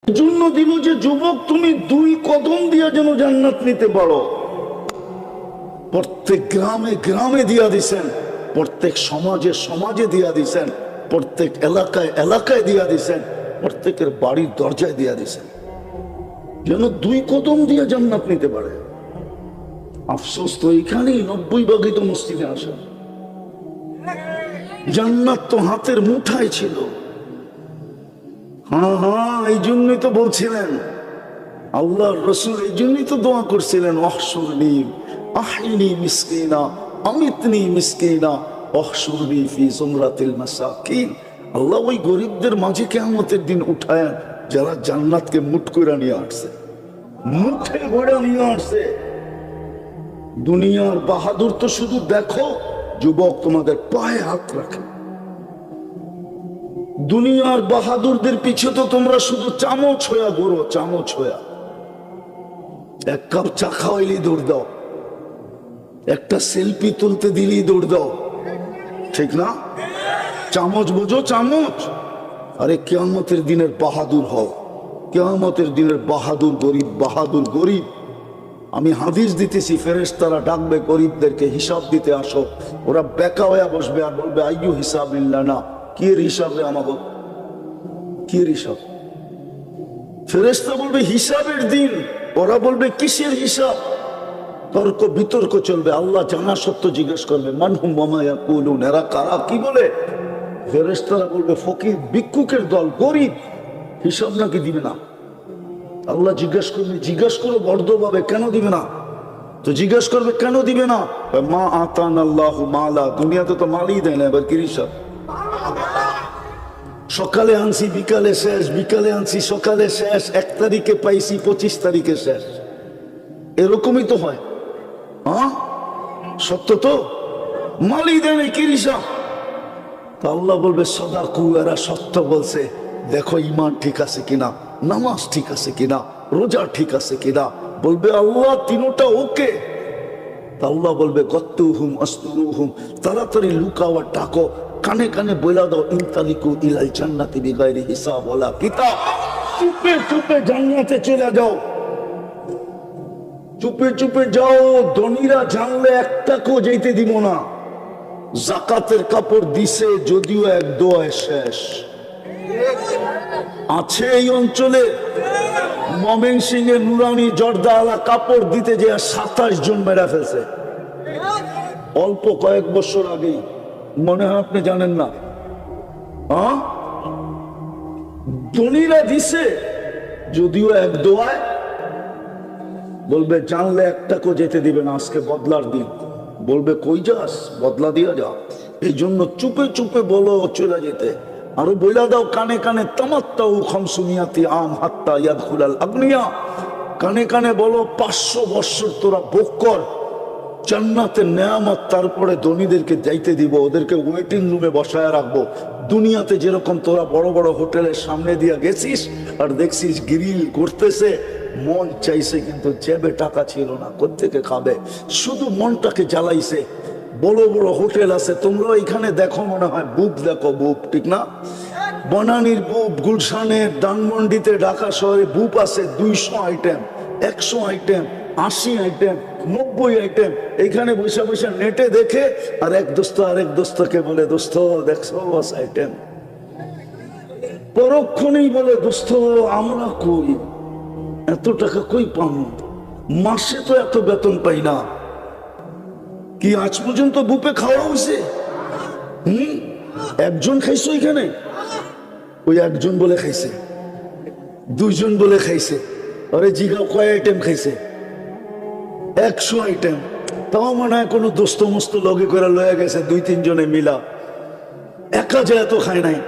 জন্য দিল যে যুবক তুমি 2 কদম দিয়া যেন জান্নাত নিতে পারো। প্রত্যেক গ্রামে গ্রামে দিয়া দিছেন, প্রত্যেক সমাজে সমাজে দিয়া দিছেন, প্রত্যেক এলাকায় এলাকায় দিয়া দিছেন, প্রত্যেকের বাড়ির দরজায় দিয়া দিছেন যেন 2 কদম দিয়া জান্নাত নিতে পারে। আফসোস তো এখানেই 90% তো মসজিদে আসে। জান্নাত তো হাতের মুঠায় ছিল। হ্যাঁ, এই জন্যই তো বলছিলেন আল্লাহর রাসূল, এই জন্যই তো দোয়া করছিলেন ওয়াহশুরনি আহিনি মিসকিনা আমিতনি মিসকিনা ওয়াহশুরনি ফি যুমরাতিল মাসাকিন। আল্লাহ ওই গরিবদের মাঝে কিয়ামতের দিন উঠায় যারা জান্নাতকে মুঠ করে নিয়ে আসছে, মুঠে ভরে নিয়ে আসছে। দুনিয়ার বাহাদুর তো শুধু দেখো, যুবক তোমাদের পায়ে হাত রাখে। দুনিয়ার বাহাদুরদের পিছে তো তোমরা শুধু চামচ হইয়া ঘোরো, চামচ হইয়া। এক কাপ চা খাওয়াইলি দৌড় দাও, একটা সেলফি তুলতে দিলি দৌড় দাও, ঠিক না? চামচ বুঝো, চামচ। আরে কিয়ামতের দিনের বাহাদুর হও, কিয়ামতের দিনের বাহাদুর গরিব, বাহাদুর গরিব। আমি হাদিস দিতেছি, ফেরেশতারা ডাকবে গরিবদেরকে হিসাব দিতে আসো। ওরা বেকা হইয়া বসবে আর বলবে আইয়ু হিসাবিল্লাহ, না কি এর হিসাব রে আমাকে, কি এর হিসাব? ফেরেশতা বলবে হিসাবের দিন, ওরা বলবে কিসের হিসাব? তর্ক বিতর্ক চলবে। আল্লাহ জানা সত্য জিজ্ঞেস করবে মানহুম ওয়া ইয়াকুলুন, এরা কারা, কি বলে? ফেরেশতারা বলবে ফকির ভিক্ষুকের দল, গরিব, হিসাব নাকি দিবে না। আল্লাহ জিজ্ঞেস করবে, জিজ্ঞেস করো বর্ধভাবে, কেন দিবে না? তো জিজ্ঞেস করবে কেন দিবে না? মা আতান আল্লাহ মালা, দুনিয়াতে তো মালই দেয় না, এবার কি হিসাব? সকালে আনছি বিকালে শেষ, বিকালে আনছি সকালে শেষ, 1 তারিখে পাইছি 25 তারিখে শেষ। এরকমই তো হয়। হ্যাঁ, সত্য তো, মালই দেয় না, কি হিসাব? তা আল্লাহ বলবে সাদাকু, এরা সত্য বলছে, দেখো ইমান ঠিক আছে কিনা, নামাজ ঠিক আছে কিনা, রোজা ঠিক আছে কিনা। বলবে আল্লাহ তিনটা ওকে। তা আল্লাহ বলবে গত্তুহুম আস্তুরুহুম, তাড়াতাড়ি লুকাও আর ডাকো, কানে কানে বইলা দাও ইনতালিকু ইলাল জান্নাতি বিগাইরি হিসাব ওয়ালা কিতাব। চুপে চুপে জান্নাতে চলে যাও, চুপে চুপে যাও। ধনীরা জানলে একটাকেও যেতে দিব না। জাকাতের কাপড় দিছে যদিও 1 দোয়ায় শেষ আছে। এই অঞ্চলে ময়মনসিংহে নুরানি জর্দাওয়ালা কাপড় দিতে যে 27 জন মেরা ফেলছে অল্প কয়েক বছর আগেই, মনে হয় আপনি জানেন না। হ্যাঁ, ধনীরা দিছে যদিও 1 দোয়ায়, বলবে জানলে একটাকেও যেতে দিবে না, আজকে বদলার দিন। বলবে কই যাস, বদলা দিয়া যা। এই জন্য চুপে চুপে বলো চলে যেতে। আরো বইলা দাও কানে কানে তামাত্তাউ খামসুমিয়াতি আম হাত্তা ইয়াদখুলাল আগনিয়া, কানে কানে বলো 500 বছর তোরা ভোগ কর জান্নাতের নেয়ামত, তারপরে ধনীদেরকে যাইতে দিব, ওদেরকে ওয়েটিং রুমে বসায় রাখবো। দুনিয়াতে যেরকম তোরা বড় বড় হোটেলের সামনে দিয়া গেছিস আর দেখছিস গ্রিল করতেছে, মন চাইছে কিন্তু জেবে টাকা ছিল না, কোত্থেকে খাবে, শুধু মনটাকে জ্বালাইছে। বড় বড় হোটেল আছে, তোমরা এখানে দেখো, মনে হয় বুপ দেখো, বুপ, ঠিক না? বনানীর বুপ, গুলশানের, ধানমন্ডিতে, ঢাকা শহরে বুপ আছে 200 আইটেম, 100 আইটেম, 80 আইটেম, 90 আইটেম। এইখানে বসে বসে নেটে দেখে আর এক দোস্ত আরেক দোস্তকে বলে দোস্ত দেখছো বাস আইটেম। পরক্ষণেই বলে দোস্ত আমরা কই, এত টাকা কই পাবো, মাসে তো এত বেতন পাই না। কি আজ পর্যন্ত বুপে খাওয়া হয়েছে? একজন খাইছো এখানে? ওই একজন বলে খাইছে, 2 জন বলে খাইছে। আরে জিগাও কয় আইটেম খাইছে? 100 আইটেম। তাও মনে হয় কোনো দোস্ত মস্ত লগে করে লয়ে গেছে 2-3 জনে মিলা, একা যে এত খায় নাই।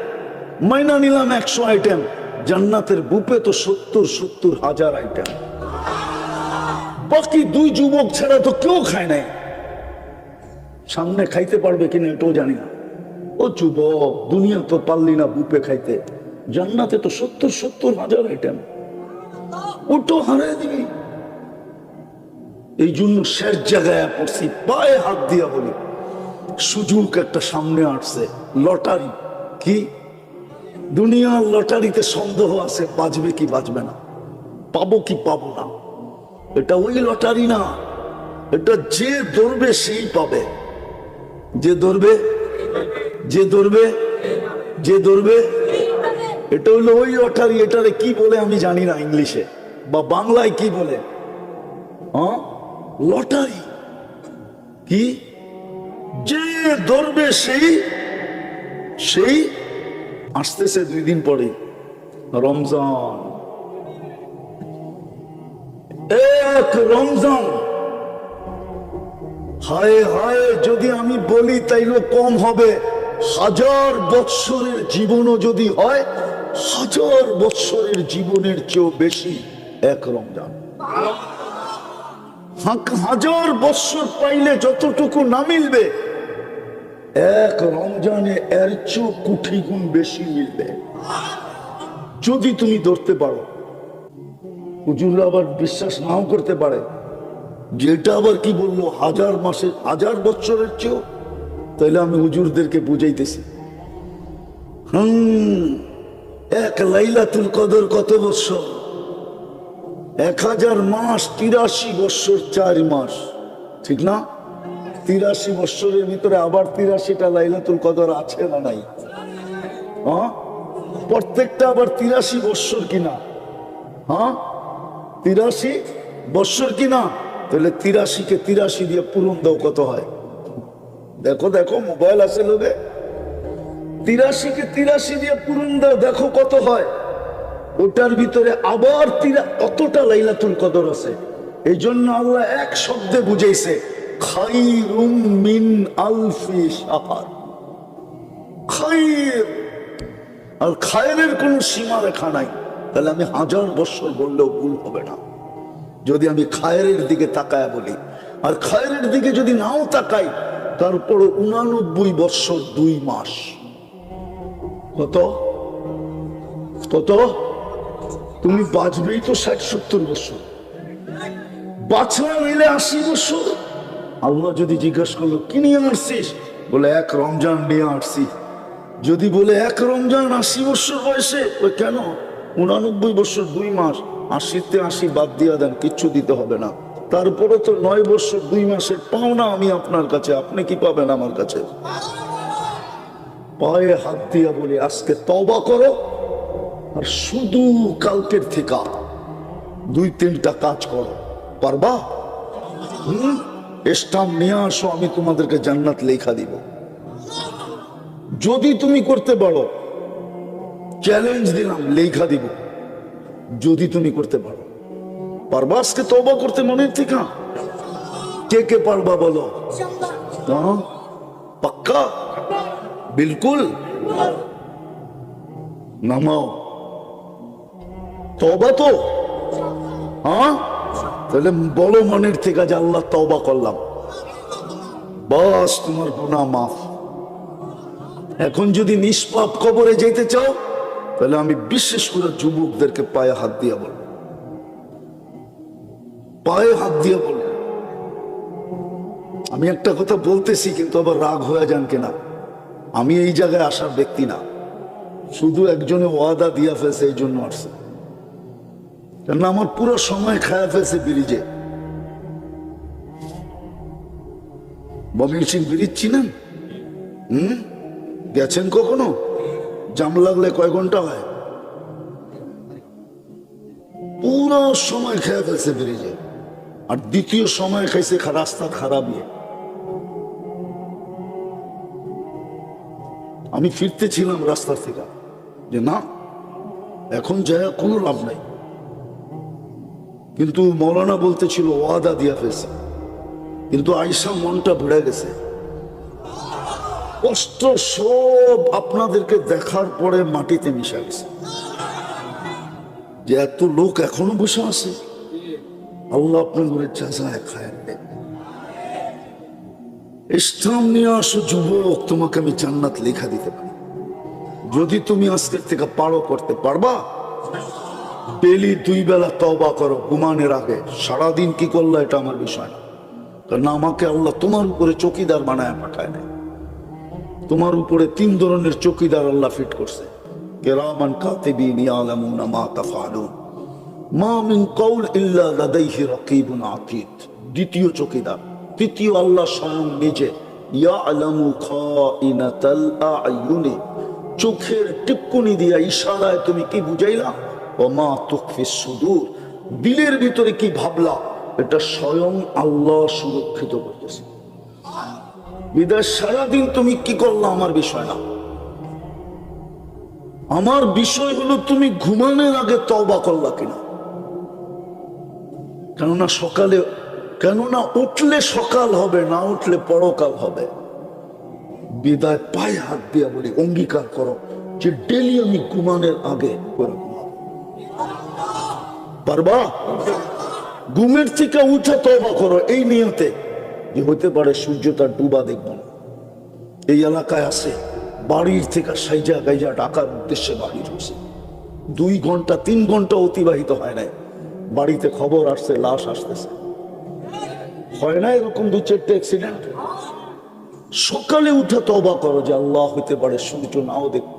মাইনা নিলাম 100 আইটেম, জান্নাতের বুপে তো 70 হাজার আইটেম। বাকি 2 যুবক ছাড়া তো কেউ খায় নাই। সামনে খাইতে পারবে কিনা এটাও জানি না। ও যুবক, দুনিয়া তো পারলি না বুপে খাইতে, জান্নাতে তো 70 হাজার আইটেম, ওটাও হারাই দিবি। এই জন্য শেষ জায়গায় পড়ছি, পায়ে হাত দিয়া বলি সুযোগ একটা সামনে আসছে, লটারি। কি দুনিয়ার লটারিতে সন্দেহ আছে, বাজবে কি বাজবে না, পাবো কি পাবো না। এটা ওই লটারি না, এটা যে ধরবে সেই পাবে। যে ধরবে, যে ধরবে, যে ধরবে, এটা হলো ওই লটারি। এটারে কি বলে আমি জানি না, ইংলিশে বা বাংলায় কি বলে। হ্যাঁ, লটারি কি, যে ধরবে সেই সেই। আসতেছে 2 দিন পরে রমজান, এক রমজান। হায় হায়, যদি আমি বলি তাইলে কম হবে। 1000 বৎসরের জীবনও যদি হয়, 1000 বৎসরের জীবনের চেয়েও বেশি এক রমজান। 1000 বৎসর পাইলে যতটুকু না মিলবে, এক রমজানে এর চেয়েও কোটি গুণ বেশি মিলবে, যদি তুমি ধরতে পারো। হুজুররা আবার বিশ্বাস নাও করতে পারে, যেটা আবার কি বললো 1000 মাসের 1000 বৎসরের চেয়েও। তাইলে আমি হুজুরদেরকে বুঝাইতেছি, এক লাইলাতুল কদর কত বৎসর? 1000 মাস, 83 বৎসর 4 মাস, ঠিক না? 83 বৎসরের ভিতরে আবার 83টা লাইলাতুল কদর আছে না নাই? হ্যাঁ, প্রত্যেকটা আবার 83 বৎসর কিনা? হ্যাঁ, 83 বৎসর কিনা? তাহলে 83 কে 83 দিয়ে পূরণ দাও, কত হয়? দেখো দেখো, মোবাইল আছে লোকে, 83 কে 83 দিয়ে পূরণ দাও, দেখো কত হয়। ওটার ভিতরে আবার অতটা লাইলাতুল কদর আছে। এই জন্য আল্লাহ এক শব্দে বুঝাইছে, খায়রুম মিন আলফি শাহর। খায়র, আর খায়রের কোনো সীমা রেখা নাই। তাহলে আমি 1000 বৎসর বললেও ভুল হবে না, যদি আমি খায়রের দিকে তাকায় বলি। আর খায়রের দিকে যদি নাও তাকাই, তারপর 89 বৎসর 2 মাস। কত কত? তুমি বাঁচবেই তো 60-70 বছর, বাঁচলা মিলে 80 বছর। আল্লাহ যদি জিজ্ঞাসা করলো কি নিয়ে আসছিস, বলে এক রমজান নিয়ে আসছি। যদি বলে এক রমজান 80 বছর বয়সে, ওই কেন 89 বছর 2 মাস, 80-তে 80 বাদ দিয়া দেন, কিচ্ছু দিতে হবে না। তারপরে তো 9 বছর 2 মাসের পাওনা আমি আপনার কাছে, আপনি কি পাবেন আমার কাছে? পায়ে হাত দিয়া বলি, আজকে তওবা করো, আর শুধু কালকের থেকে 2-3টা কাজ করো। পারবা? স্টাম্প নিয়ে আসো, আমি তোমাদেরকে জান্নাত লেখা দিব। যদি তুমি করতে পারো, চ্যালেঞ্জ দিলাম, লেখা দিব। যদি তুমি করতে পারো, পারবা আজকে তওবা করতে মনের থেকে? কে কে পারবা বলো? পাক্কা? বিলকুল? নামাও তওবা তো। হ্যাঁ, তাহলে বলো মনের থেকে যে আল্লাহ তওবা করলাম, বাস তোমার গুনাহ মাফ। এখন যদি নিষ্পাপ কবরে যেতে চাও, তাহলে আমি বিশেষ করে যুবকদেরকে পায়ে হাত দিয়ে বলব, পায়ে হাত দিয়ে বলব। আমি একটা কথা বলতেছি, কিন্তু আবার রাগ হয়ে যান কিনা, আমি এই জায়গায় আসার ব্যক্তি না, শুধু একজনে ওয়াদা দিয়া ফেলছে, এই জন্য আসছে। কেননা আমার পুরো সময় খায়া ফেলছে ব্রিজে। মমিন সিং ব্রিজ চিনেন? গেছেন কখনো? জাম লাগলে কয় ঘন্টা হয়? পুরো সময় খেয়ে ফেলছে ব্রিজে। আর দ্বিতীয় সময় খাইছে রাস্তা খারাপ ইয়ে। আমি ফিরতে ছিলাম রাস্তা থেকে, যে না এখন যায় কোনো লাভ নাই, কিন্তু মৌলানা বলতেছিল ওয়াদা দিয়া ফেলছে। কিন্তু আয়সা মনটা ভরে গেছে, কষ্ট সব আপনাদেরকে দেখার পরে মাটিতে মিশে গেছে। যে এত লোক এখনো বসে আছে, আল্লাহ আপনার ঘরে চাষায় খায়। ইসলাম নিয়ে আসো যুবক, তোমাকে আমি জান্নাত লেখা দিতে পারি, যদি তুমি আজকের থেকে পারো। করতে পারবা? ডেলি 2 বেলা তওবা করো ঘুমানোর আগে। সারাদিন কি করলো এটা আমার বিষয় না, কারণ আমাকে আল্লাহ তোমার উপরে চৌকিদার বানায় পাঠায় নাই। তোমার উপরে 3 ধরনের চৌকিদার আল্লাহ ফিট করছে। কিরামান কাতিবিন ইয়ালামুনা মা তাফআলুন মা মিন কওল ইল্লা লাদাইহি রাকিবুন আতীদ। দ্বিতীয় চৌকিদার, তৃতীয় আল্লাহ স্বয়ং নিজে। ইয়ালামু খাইনাতাল আ'য়ুনি, চোখের টিপকুনি দিয়া ইশারায় তুমি কি বুঝাইলা? ওয়া মা তুখফিস সুদূর, দিলের ভিতরে কি ভাবলা এটা স্বয়ং আল্লাহ সুরক্ষিত করতেছে। বিদায় সারাদিন তুমি কি করলা আমার বিষয় না, আমার বিষয় হলো তুমি ঘুমানোর আগে তওবা করলা কিনা। কেননা উঠলে সকাল হবে, না উঠলে পরকাল হবে। বিদায় পায়ে হাত দিয়া বলি, অঙ্গীকার করো যে ডেলি আমি ঘুমানোর আগে করে ঘুমাবো। পারবা? ঘুমের থেকে উঠে তওবা করো এই নিয়তে যে হতে পারে সূর্যটা ডুবা দেখব না। এই এলাকায় আছে বাড়ির থেকে সাইজা গাইজা টাকার উদ্দেশ্যে বাহির হয়েছে, 2 ঘন্টা 3 ঘন্টা অতিবাহিত হয় নাই, বাড়িতে খবর আসছে লাশ আসতেছে। হয় না এরকম 2-4টা অ্যাক্সিডেন্ট? সকালে উঠে তওবা করো যে আল্লাহ হতে পারে সূর্য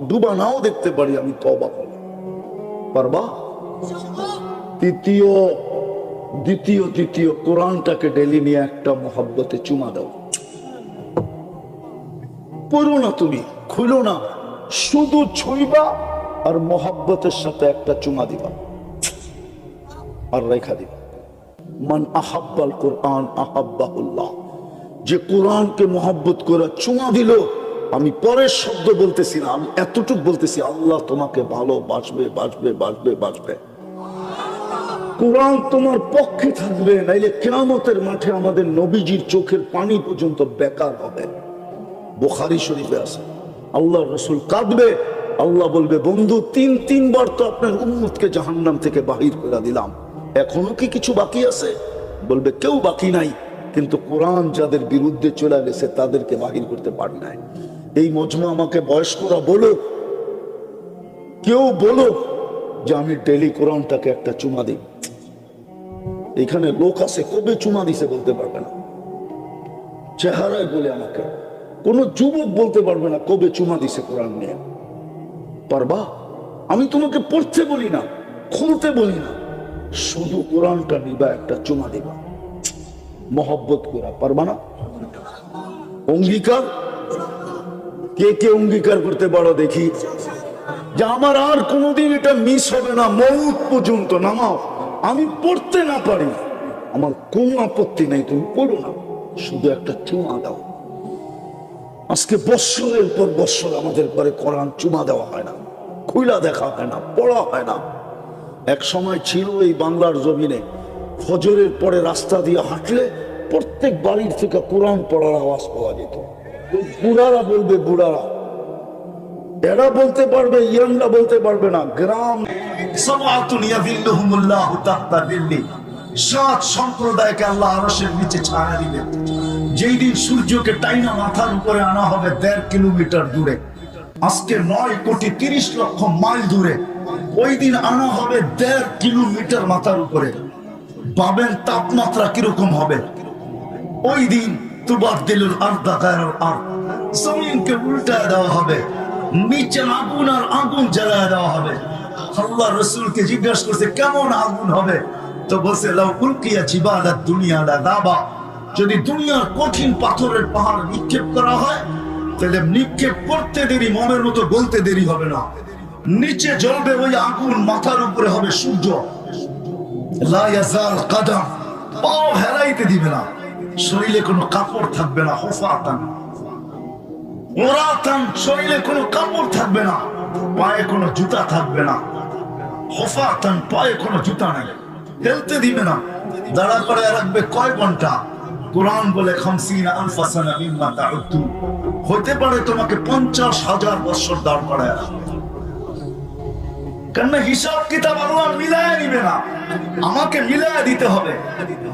ডুবা নাও দেখতে পারি, আমি তওবা করব। পারবা? দ্বিতীয় কোরআনটাকে ডেলি নিয়ে একটা মহব্বতে চুমা দাও। পড়ো না, তুমি খুলো না, শুধু ছুঁইবা আর মহব্বতের সাথে একটা চুমা দিবা আর রেখা দিবা। মান আহাব্বাল কোরআন আহাব্বাহুল্লাহ, যে কোরআনকে মহব্বত করে চুমা দিল, আমি পরের শব্দ বলতেছি না, আমি এতটুকু বলতেছি, আল্লাহ তোমাকে ভালোবাসবে, বাসবে বাসবে বাসবে। কোরআন তোমার পক্ষে থাকবে, নাইলে কিয়ামতের মাঠে আমাদের নবীজির চোখের পানি পর্যন্ত বেকার হবে। বুখারী শরীফে আছে, আল্লাহ রাসূল কাঁদবে, আল্লাহ বলবে বন্ধু 3 বার তো আপনার উম্মতকে জাহান্নাম থেকে বাহির করে দিলাম, এখনো কি কিছু বাকি আছে? বলবে কেউ বাকি নাই, কিন্তু কোরআন যাদের বিরুদ্ধে চলে গেছে তাদেরকে বাহির করতে পারি নাই। এই মজমা আমাকে বয়স্করা বলো, কেউ বলো যে আমি ডেলি কোরআনটাকে একটা চুমা দিই। এখানে লোক আছে কবে চুমা দিছে বলতে পারবে না, চেহারায় বলে আমাকে। কোন যুবক বলতে পারবে না কবে চুমা দিছে কোরআন নিয়ে। পারবা? আমি তোমাকে পড়তে বলি না, খুলতে বলি না, শুধু কোরআনটা নিবা, একটা চুমা দিবা মহব্বত করা। পারবা না? অঙ্গীকার কে কে অঙ্গীকার করতে পারো দেখি যে আমার আর কোনোদিন এটা মিস হবে না, মউত পর্যন্ত নামাও, আমি পড়তে না পারি আমার কোনো আপত্তি নেই, তুমি পড়ো না, শুধু একটা চুমা দাও। আজকে বৎসরের পর বৎসর আমাদের পরে কোরআন চুমা দেওয়া হয় না, খুইলা দেখা হয় না, পড়া হয় না। এক সময় ছিল এই বাংলার জমিনে ফজরের পরে রাস্তা দিয়ে হাঁটলে প্রত্যেক বাড়ির থেকে কোরআন পড়ার আওয়াজ পাওয়া যেত। বুড়ারা বলবে, বুড়ারা, এরা বলতে পারবে, ইয়াংরা বলতে পারবে না। গ্রাম 7 সম্প্রদায়কে আল্লাহ আরশের নিচে ছায়া দিবেন। যেই দিন সূর্যকে টাইনা মাথার উপরে আনা হবে 1.5 কিলোমিটার দূরে, আজকে 9,30,00,000 মাইল দূরে, ওই দিন আনা হবে 1.5 কিলোমিটার মাথার উপরে। ভাবেন তাপমাত্রা কিরকম হবে ওই দিন। তুবাদদিলুল আরদা গায়রাল আরদ, জমিনকে উল্টায় দেওয়া হবে, নিচে আগুন আর আগুন জ্বালায় দেওয়া হবে। আল্লাহ রাসূলকে জিজ্ঞাসা করছে কেমন আগুন হবে, তো বলছে লাউ উলকিয়া জিবালাদ দুনিয়া লাযাবা, যদি দুনিয়ার কঠিন পাথরের পাহাড় নিক্ষেপ করা হয় তাহলে নিক্ষেপ করতে দেরি, মমের মতো বলতে দেরি হবে না। নিচে জ্বলবে ওই আগুন, মাথার উপরে হবে সূর্য, লা ইয়াজাল কাদাম, পাও হেলাইতে দিবে না, শরীরে কোনো কাপড় থাকবে না, হুফাতান ওরাতান, শরীরে কোনো কাপড় থাকবে না, পায়ে কোনো জুতা থাকবে না, হুফাতান, পায়ে কোনো জুতা নাই, হেলতে দিবে না, দাঁড়া করে রাখবে কয় ঘন্টা। কোরআন বলে 50,000 সানা মিম্মা তাউদ্দু, হতে পারে তোমাকে 50,000 বছর দাঁড় করায় রাখবে। কেন হিসাব কিতাব আল্লাহ মিলায় নিবে না, আমাকে মিলায় দিতে হবে।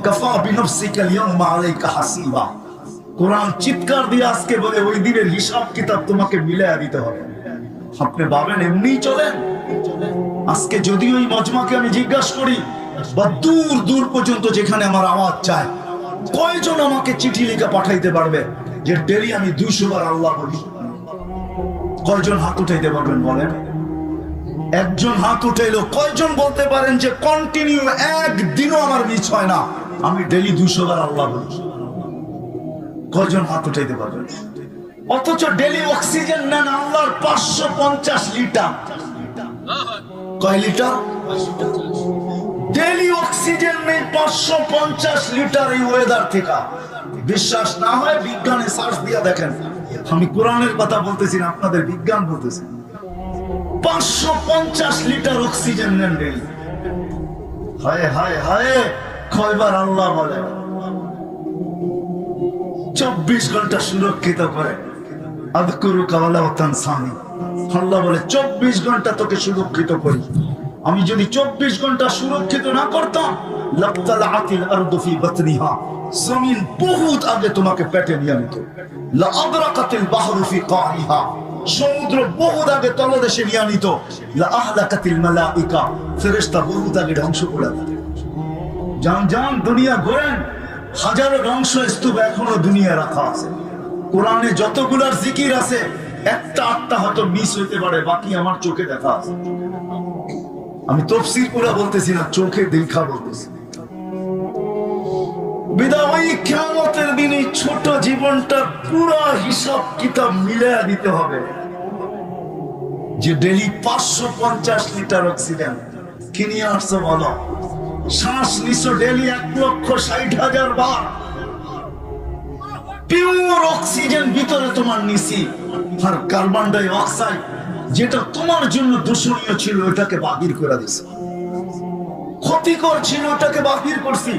কাফা বিনফসিকা আল-ইয়াওমা আলাইকা হাসিবা, কোরআন চিৎকার দিয়ে আজকে বলে ওই দিনের হিসাব কিতাব তোমাকে মিলায় দিতে হবে। আপনি ভাবেন এমনি চলেন? আজকে যদি ওই মজমাকে আমি জিজ্ঞাসা করি বা দূর দূর পর্যন্ত যেখানে আমার আওয়াজ চায়, কয়জন আমাকে চিঠি লিখে পাঠাইতে পারবে যে ডেলি আমি 200 বার আল্লাহ বলি? কয়জন হাত উঠাইতে পারবেন বলেন? একজন হাত উঠাইলো। কয়জন বলতে পারেন যে কন্টিনিউ একদিনও আমার মিস হয় না, আমি ডেইলি 200 বার আল্লাহ বলি? কয়জন হাত উঠাইতে পারবেন? অথচ ডেইলি অক্সিজেন নেন আল্লাহর 550 লিটার। কয় লিটার? ডেইলি অক্সিজেন নেই 550 লিটার এই ওয়েদার থেকে। বিশ্বাস না হয় বিজ্ঞানে সার্চ দিয়ে দেখেন। আমি কোরআনের কথা বলতেছি না, আপনাদের বিজ্ঞান বলতেছি। 550 লিটার অক্সিজেন নেন ডেইলি। হায় হায় হায়, কয়বার আল্লাহ বলে 24 ঘন্টা সুরক্ষিত করে। আযকুরুকা ওয়ালা তানসানি। আল্লাহ বলে 24 ঘন্টা তোকে সুরক্ষিত করি। আমি যদি 24 ঘন্টা সুরক্ষিত না করতাম, লাতালাআতিল আরদু ফি বাতনিহা, জমিন বহুত আগে তোমাকে পেটে নিয়ে নিত। লা আদরাকাতিল বাহরু ফি কাইহা, সমুদ্র বহুত আগে তলদেশে নিয়ে নিত। লা আহলাকাতিল মালাইকা, ফেরেশতা বহুত আগে ধ্বংস করে দিত। জান জান দুনিয়া ঘোরেন, হাজারো ধ্বংসস্তূপ এখনো দুনিয়া রাখা আছে। কোরআনে যতগুলার জিকির আছে, একটা আটটা হয়তো মিস হইতে পারে, বাকি আমার চোখে দেখা আছে। আমি তাফসীর পুরা বলতেছি না, চোখে দেখা বলতেছি। বিদায় কিয়ামতের দিনে ছোট জীবনটা পুরো হিসাব কিতাব মিলায়া দিতে হবে। যে ডেইলি 550 লিটার অক্সিজেন কিনে আসছো বলো, শ্বাস নিছো ডেইলি 1,60,000 বার, পিওর অক্সিজেন ভিতরে তোমার নিছি। আর কার্বন ডাই অক্সাইড যেটা তোমার জন্য দূষণীয় ছিল, ওটাকে বাহির করে দিছি। ক্ষতিকর ছিল, ওটাকে বাহির করছি।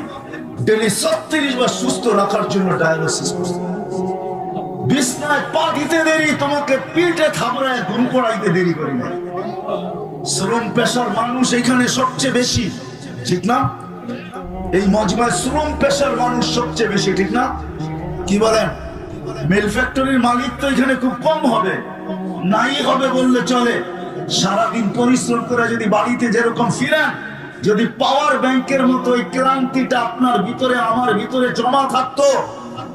ডেইলি 36 বার সুস্থ রাখার জন্য ডায়ালিসিস করছি। বিছনায় পা দিতে দেরি, তোমাকে পিঠে থাবড়ায় ঘুম পড়াইতে দেরি করি না। শ্রম পেশার মানুষ এখানে সবচেয়ে বেশি, ঠিক না? এই মজমায় শ্রম পেশার মানুষ সবচেয়ে বেশি, ঠিক না? কি বলেন? মিল ফ্যাক্টরির মালিক তো এখানে খুব কম হবে, নাই হবে বললে চলে। সারাদিন পরিশ্রম করে যদি বাড়িতে যেরকম ফিরেন, যদি পাওয়ার ব্যাংকের মতো এই ক্লান্তিটা আপনার ভিতরে আমার ভিতরে জমা থাকতো,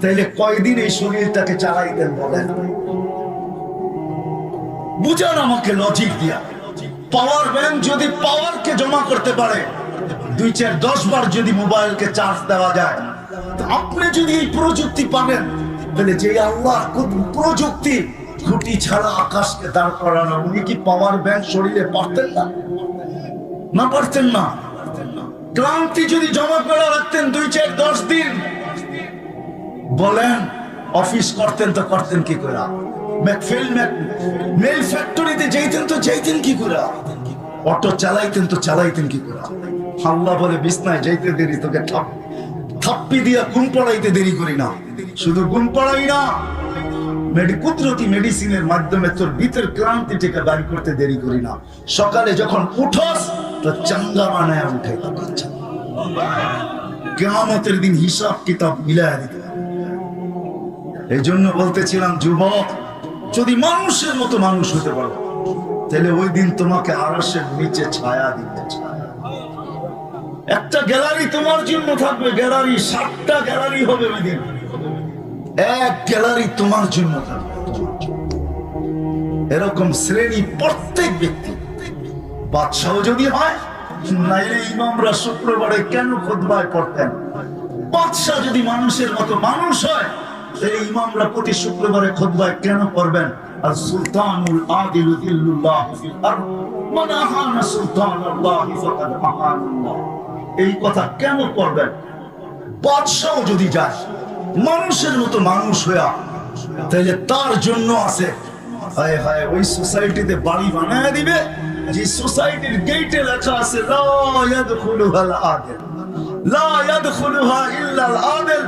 তাইলে কয়দিন এই শরীরটাকে চালাইতেন বলেন? বুঝান আমাকে লজিক দিয়া। পাওয়ার ব্যাংক যদি পাওয়ারকে জমা করতে পারে, 2-4-10 বার যদি মোবাইলকে চার্জ দেওয়া যায়, আপনি যদি এই প্রযুক্তি পাবেন, তাহলে যে আল্লাহ প্রযুক্তি খুঁটি ছাড়া আকাশকে দাঁড় করানো, উনি কি পাওয়ার ব্যাংক শরীরে পারতেন না? না পারতেন না? ক্লান্তি যদি জমা করে রাখতেন 2-4-10 দিন, বলেন অফিস করতেন তো করতেন কি করে? মেল ফ্যাক্টরিতে যাইতেন তো যাইতেন কি করে? অটো চালাইতেন তো চালাইতেন কি করে? আল্লাহ বলে বিছনায় যাইতে দেরি, তোকে থাপ্পি দিয়া ঘুম পড়াইতে দেরি করি না। শুধু ঘুম পড়াই না, কুদরতি মেডিসিনের মাধ্যমে তোর ভিতর ক্লান্তি থেকে বাড়ি করতে দেরি করি না। সকালে যখন উঠোস তো চাঙ্গা বানায় উঠাই। কিয়ামতের দিন হিসাব কিতাব মিলায়া দিতে। এই জন্য বলতেছিলাম, যুবক, যদি মানুষের মতো মানুষ হতে পারো, তাহলে ওই দিন তোমাকে আরশের নিচে ছায়া দিতে। একটা গ্যালারি তোমার জন্য থাকবে, গ্যালারি 7টা গ্যালারি হবে ওই দিন। এক গ্যালারি তোমার জন্য থাকবে। এরকম শ্রেণী প্রত্যেক ব্যক্তি। বাদশাহ যদি হয়, নাইলে ইমামরা শুক্রবারে কেন খুতবায় পড়তেন? বাদশাহ যদি মানুষের মতো মানুষ হয়, তাহলে ইমামরা প্রতি শুক্রবারে খুতবায় কেন পড়বেন? আর সুলতানুল আদিলু দিল্লুল্লাহ ফিল আরদ, মান আহানা সুলতানাল্লাহি ফাকাদ আহানাল্লাহ। এই কথা কেন পড়বেন? বাদশাহ যদি যায় মানুষের মতো মানুষ হইয়া, তাহলে তার জন্য আছে, হায় হায়, ওই সোসাইটিতে বাড়ি বানায় দিবে যে সোসাইটির গেটে লেখা আছে লা ইয়াদখুলুহাল আদিল, লা ইয়াদখুলুহা ইল্লাল আদিল।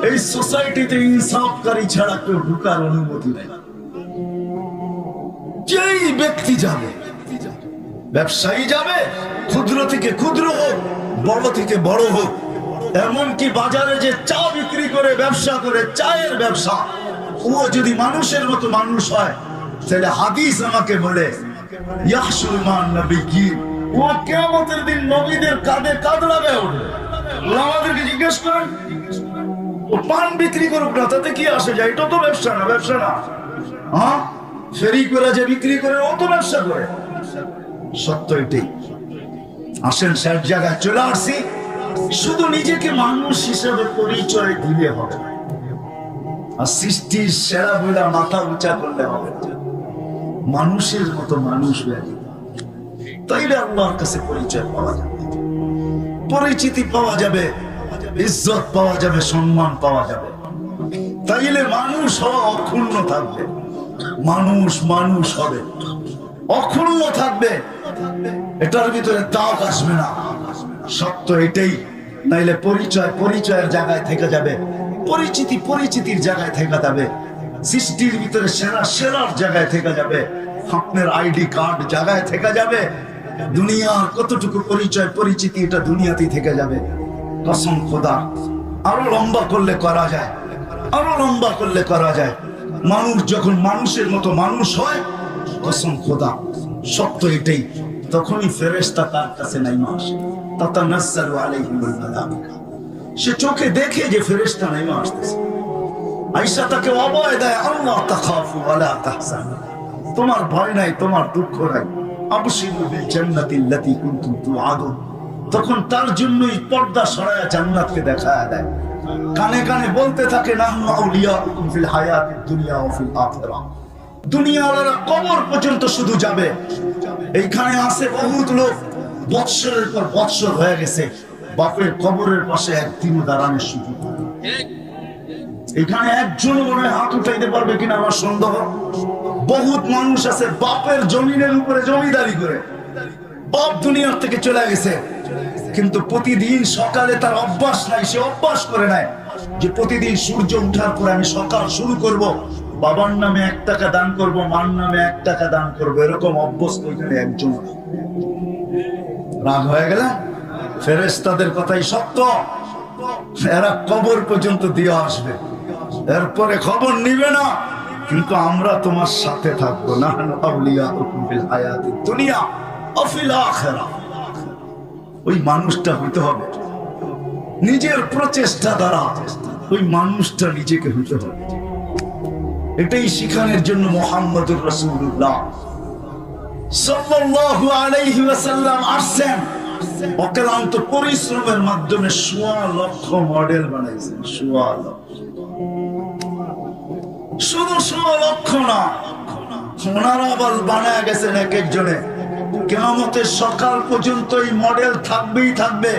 এই সোসাইটিতে ইনসাফকারী ছাড়া কেউ ঢোকার অনুমতি নেই। যেই ব্যক্তি যাবে, ব্যবসায়ী যাবে, ক্ষুদ্র থেকে ক্ষুদ্র হোক, বড় থেকে বড় হোক, এমনকি বাজারে যে চা বিক্রি করে ব্যবসা করে, চায়ের ব্যবসা, ও যদি মানুষের মতো মানুষ হয়, তাহলে হাদিস আমাকে বলে ইয়াহশুরু মান নবিয়্যিন, ও কিয়ামতের দিন নবীদের কাঁধে কাঁধ লাগায় উঠবে। আমাদেরকে জিজ্ঞেস করেন, ও পান বিক্রি করুক না, তাতে কি আসে যায়? এটা তো ব্যবসা না, ব্যবসা না। হ্যাঁ, ফেরি করে যে বিক্রি করে, ও তো ব্যবসা করে। সত্য এটাই। আসেন শেষ জায়গায় চলে আসছি, শুধু নিজেকে মানুষ হিসেবে পরিচয় দিলে হবে আর সৃষ্টির সেরা বইলা মাথা উঁচা করলে হবে, মানুষের মতো মানুষ হয়ে যেতে হবে। তাইলে আল্লাহর কাছে পরিচয় পাওয়া যাবে, পরিচিতি পাওয়া যাবে, ইজ্জত পাওয়া যাবে, সম্মান পাওয়া যাবে। তাইলে মানুষ হওয়া অক্ষুণ্ণ থাকবে, মানুষ মানুষ হবে, অক্ষুণ্ণ থাকবে, এটার ভিতরে দাগ আসবে না। সত্য এটাই। নাইলে পরিচয় পরিচয়ের জায়গায় থেকে যাবে, পরিচিতি পরিচিতির জায়গায় থেকে যাবে, সৃষ্টির ভিতরে সেরা সেরার জায়গায় থেকে যাবে, আপনার আইডি কার্ড জায়গায় থেকে যাবে। দুনিয়ার কতটুকু পরিচয় পরিচিতি এটা দুনিয়াতেই থেকে যাবে। কসম খোদা, আরো লম্বা করলে করা যায়, আরো লম্বা করলে করা যায়। মানুষ যখন মানুষের মতো মানুষ হয়, কসম খোদা সত্য এটাই, তখনই ফেরেশতা তার কাছে নাইমা আসে। তাতানাজ্জালু আলাইহিমুল মালাইকা, সে চোখে দেখে যে ফেরেশতা নাইমা আসতেছে। আয়েশা তাকে অভয় দেয়, আল্লাহ তাখাফু ওয়ালা তাহজানু, তোমার ভয় নাই, তোমার দুঃখ নাই, আবশিরু বিল জান্নাতিল্লাতী কুনতুম তুআদুন। তখন তার জন্যই পর্দা সরায়া জান্নাতকে দেখায়া দেয়, কানে কানে বলতে থাকে, নাহনু আউলিয়াউকুম ফিল হায়াতিদ দুনিয়া ওয়া ফিল আখিরাহ। দুনিয়াওয়ালারা কবর পর্যন্ত শুধু যাবে। এইখানে আছে বহুত লোক বৎসরের পর বৎসর হয়ে গেছে, বাপের কবরের পাশে একদিনও দাঁড়ানোর সুযোগ নেই। এখানে একজনও মনে হয় হাত উঠাইতে পারবে কিনা আমার সন্দেহ। বহুত মানুষ আছে বাপের জমিনের উপরে জমিদারি করে, বাপ দুনিয়ার থেকে চলে গেছে, কিন্তু প্রতিদিন সকালে তার অভ্যাস নাই, সে অভ্যাস করে নাই যে প্রতিদিন সূর্য উঠার পরে আমি সকাল শুরু করব, বাবার নামে 1 টাকা দান করব, মার নামে 1 টাকা দান করব। এরকম অভ্যস্ত ওইখানে একজন। রাগ হয়ে গেল? ফেরেশতাদের কথাই সত্য, এরা কবর পর্যন্ত দিয়ে আসবে, এরপরে খবর নিবে না, কিন্তু আমরা তোমার সাথে থাকবো না। আউলিয়াউকুম ফিল হায়াতিদ দুনিয়া ওয়া ফিল আখিরাহ। ওই মানুষটা হইতে হবে, নিজের প্রচেষ্টা দ্বারা ওই মানুষটা নিজেকে হইতে হবে। এটাই শিখানোর জন্য মুহাম্মদুর রাসূলুল্লাহ সাল্লাল্লাহু আলাইহি ওয়াসাল্লাম আসছেন। অক্লান্ত পরিশ্রমের মাধ্যমে 1.25 লক্ষ মডেল বানাইছেন। 1.25 লক্ষ, শুধু 1.25 লক্ষ না, ওনারা আবার বানায় গেছেন এক একজনে। কিয়ামতের সকাল পর্যন্ত এই মডেল থাকবেই থাকবে।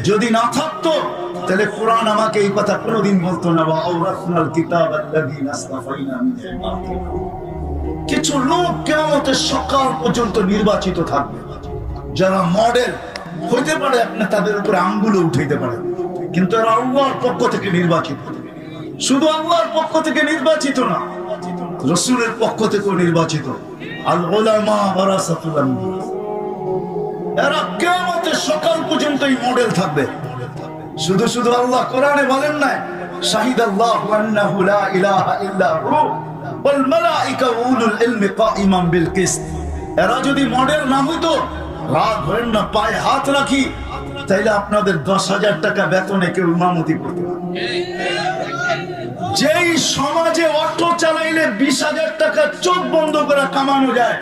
যদি না থাকতো তাহলে কোরআন আমাকে এই কথা কোনোদিন বলতো না, ওয়া আওরাসনাল কিতাবাল্লাযীনা আসতাফাইনা মিন ইবাদিনা। কিছু লোক কিয়ামতের সকাল পর্যন্ত নির্বাচিত থাকবে, যারা মডেল হইতে পারে, আপনি তাদের উপরে আঙ্গুলও উঠাইতে পারেন, কিন্তু এরা আল্লাহর পক্ষ থেকে নির্বাচিত। শুধু আল্লাহর পক্ষ থেকে নির্বাচিত না, রাসূলের পক্ষ থেকেও নির্বাচিত। আল উলামা ওয়ারাসাতুল আমবিয়া, এরা কিয়ামতের সকাল পর্যন্ত এই মডেল থাকবে। শুধু শুধু আল্লাহ কোরআনে বলেন না, শাহিদাল্লাহু আন্নাহু লা ইলাহা ইল্লা হু ওয়াল মালায়েকা ওয়া উলুল ইলমি কাইমান বিল কিসত। এরা যদি মডেল না হইতো, রাত ধরেন না পায়ে হাত রাখি, তাইলে আপনাদের 10,000 টাকা বেতনে কেউ ইমামতি করতে পারে। যেই সমাজে অটো চালাইলে 20,000 টাকা চোখ বন্ধ করে কামানো যায়,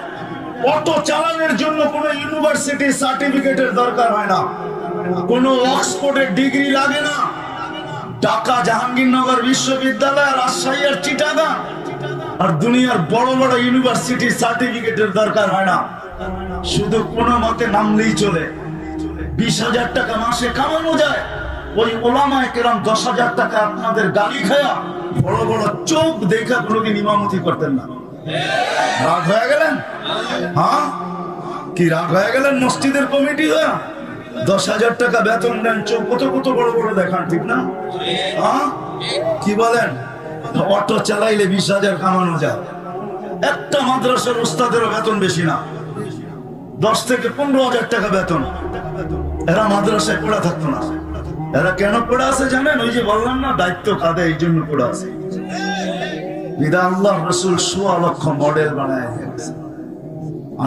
অটো চালানোর জন্য কোনো ইউনিভার্সিটি সার্টিফিকেটের দরকার হয় না, কোনো অক্সফোর্ডের ডিগ্রি লাগে না, ঢাকা জাহাঙ্গীরনগর বিশ্ববিদ্যালয়, রাজশাহী আর চিটাগাং আর দুনিয়ার বড় বড় ইউনিভার্সিটি সার্টিফিকেটের দরকার হয় না। শুধু কোনো মতে নামলেই চলে, 20,000 টাকা মাসে কামানো যায়। ওই ওলামায়ে কেরাম 10,000 টাকা আপনাদের গালি খায়া বড় বড় চোখ দেখা কোনোদিন ইমামতি করতেন না। রাগ হয়ে গেলেন? হ্যাঁ, কি রাগ হয়ে গেলেন? মসজিদের কমিটি হয়ে 10,000 টাকা বেতন দেন, চোখ কত কত বড় বড় দেখান, ঠিক না? হ্যাঁ, কি বলেন? অটো চালাইলে 20,000 কামানো যায়। একটা মাদ্রাসার উস্তাদেরও বেতন বেশি না, 10 থেকে 15,000 টাকা বেতন। এরা মাদ্রাসায় পড়া থাকতো না। এরা কেন পড়ে আছে জানেন? ওই যে বললাম না, দায়িত্ব কাঁধে, এই জন্য পড়ে আছে। বিদা আল্লাহ রাসূল 1.25 লক্ষ মডেল বানায় দিয়েছে।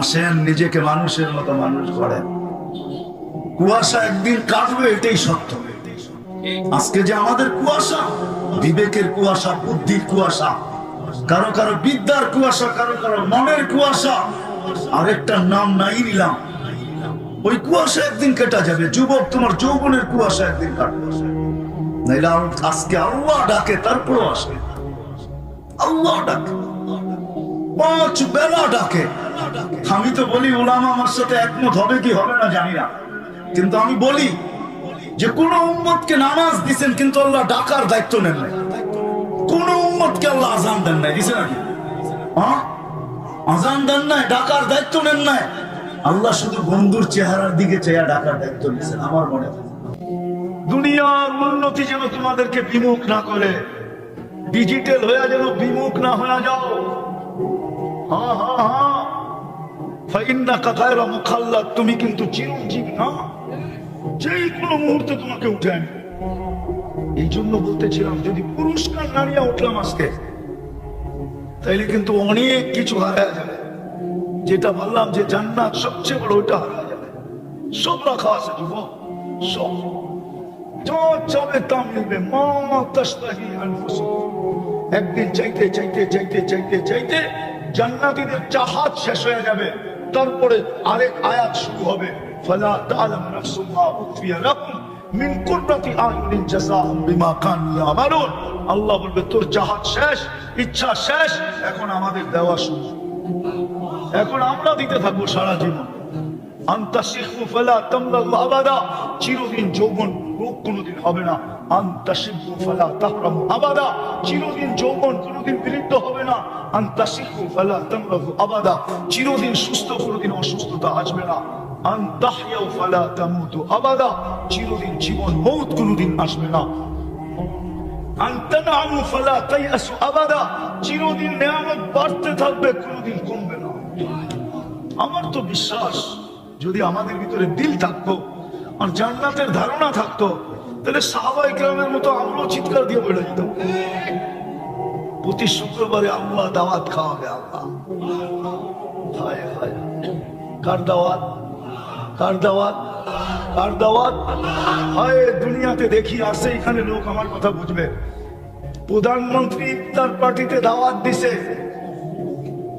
আসেন নিজেকে মানুষের মতো মানুষ করেন। কুয়াশা একদিন কাটবে, এটাই সত্য। আজকে যে আমাদের কুয়াশা, বিবেকের কুয়াশা, বুদ্ধির কুয়াশা, কারো কারো বিদ্যার কুয়াশা, কারো কারো মনের কুয়াশা, আরেকটার নাম নাই নিলাম। ওই কুয়াশা একদিন কেটা যাবে। যুবক, তোমার যৌবনের কুয়াশা একদিন কাটবে। নাইলে আজকে আল্লাহ ডাকে, তারপরও আসবে। আল্লাহ ডাকে, 5 বেলা ডাকে। আমি তো বলি, ওলামা আমার সাথে একমত হবে কি হবে না জানি না, কিন্তু আমি বলি যে কোন উম্মতকে নামাজ দিচ্ছেন কিন্তু আল্লাহ ডাকার দায়িত্ব নেন নাই। কোন উম্মতকে আল্লাহ আজান দেন নাই, দিছে নাকি? হ্যাঁ, আজান দেন নাই, ডাকার দায়িত্ব নেন নাই। আল্লাহ শুধু বন্ধুর চেহারার দিকে চেয়ে ডাকার দায়িত্ব নিয়েছেন। আমার মনে হয় দুনিয়ার উন্নতি যেন তোমাদেরকে বিমুখ না করে, ডিজিটাল হয়ে যেন বিমুখ না হয়ে যাও। হ্যাঁ হ্যাঁ হ্যাঁ, ফাইন্নাকা গায়রা মুখাল্লাদ, তুমি কিন্তু চিরঞ্জীবী না, যে কোনো মুহূর্তে তোমাকে উঠে আনবে। এই জন্য বলতেছিলাম, যদি পুরস্কার না নিয়ে উঠলাম আজকে, তাইলে কিন্তু অনেক কিছু হারায় যাবে। যেটা বললাম যে জান্নাত সবচেয়ে বড়, ওইটা হারায় যাবে। সব রাখা আছে যুবক, সব যা চাবে তা মিলবে। মা তাশতাহি আনফুসুকুম, একদিন চাইতে চাইতে চাইতে চাইতে চাইতে জান্নাতীদের চাহাত শেষ হয়ে যাবে। তারপরে আরেক আয়াত শুরু হবে, ফালা তা'লামু নাফসুম মা উখফিয়া লাকুম মিন কুররাতি আয়ুনিন জাযাআম বিমা কানু ইয়ামালুন। আল্লাহ বলবে, তোর চাহাত শেষ, ইচ্ছা শেষ, এখন আমাদের দেওয়া শুরু। এখন আমরা দিতে থাকবো সারা জীবন। আনতা শিখু ফালা তামলাল আবাদা, চিরদিন যৌবন রোগ কোনোদিন হবে না। আনতা শিখু ফালা তাহরামু আবাদা, চিরদিন যৌবন কোনোদিন বিলুপ্ত হবে না। আনতা শিখু ফালা তামরাদু আবাদা, চিরদিন সুস্থ, কোনোদিন অসুস্থতা আসবে না। আনতাহইয়াউ ফালা তামুতু আবাদা, চিরদিন জীবন মৌত কোনোদিন আসবে না। আনতানামু ফালা তাইয়াসু আবাদা, চিরদিন নেয়ামত বাড়তে থাকবে, কোনোদিন কমবে না। আমার তো বিশ্বাস, যদি আমাদের ভিতরে দিল থাকতো আর জান্নাতের ধারণা থাকতো, তাহলে সাহাবায়ে কেরামের মতো আমরাও চিৎকার দিয়ে বেড়ে যেতাম। প্রতি শুক্রবারে আল্লাহ দাওয়াত খাওয়াবে। আল্লাহ, হায় হায়, কার দাওয়াত? কার দাওয়াত? কার দাওয়াত? হায়, দুনিয়াতে দেখি আসে, এখানে লোক আমার কথা বুঝবে। প্রধানমন্ত্রী ইফতার পার্টিতে দাওয়াত দিছে,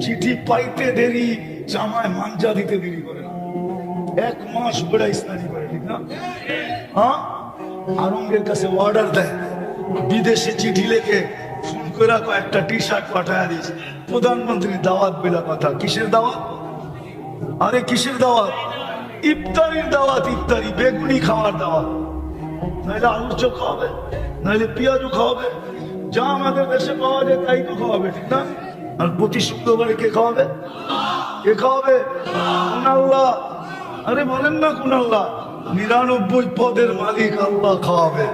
চিঠি পাইতে দেরি, জামায় মাঞ্জা দিতে দেরি করে না। 1 মাস বেড়া ইসলামি করে, ঠিক না? হ্যাঁ, আরঙ্গের কাছে অর্ডার দেয়, বিদেশে চিঠি লেখে ফোন করে একটা টি শার্ট পাঠায় দিস। প্রধানমন্ত্রী দাওয়াত বেলা কথা। কিসের দাওয়াত? আরে কিসের দাওয়াত? ইফতারির দাওয়াত। ইফতারি বেগুনি খাওয়ার দাওয়াত, নাইলে আলুর চপ খাওয়াবে, নাইলে পেঁয়াজও খাওয়াবে। যা আমাদের দেশে পাওয়া যায় তাই তো খাওয়াবে, ঠিক না? আর প্রতি শুক্রবারে কে খাওয়াবে? কে খাওয়াবে? কোন আল্লাহ? আরে বলেন না কোন আল্লাহ? 99 পদের মালিক আল্লাহ খাওয়াবে।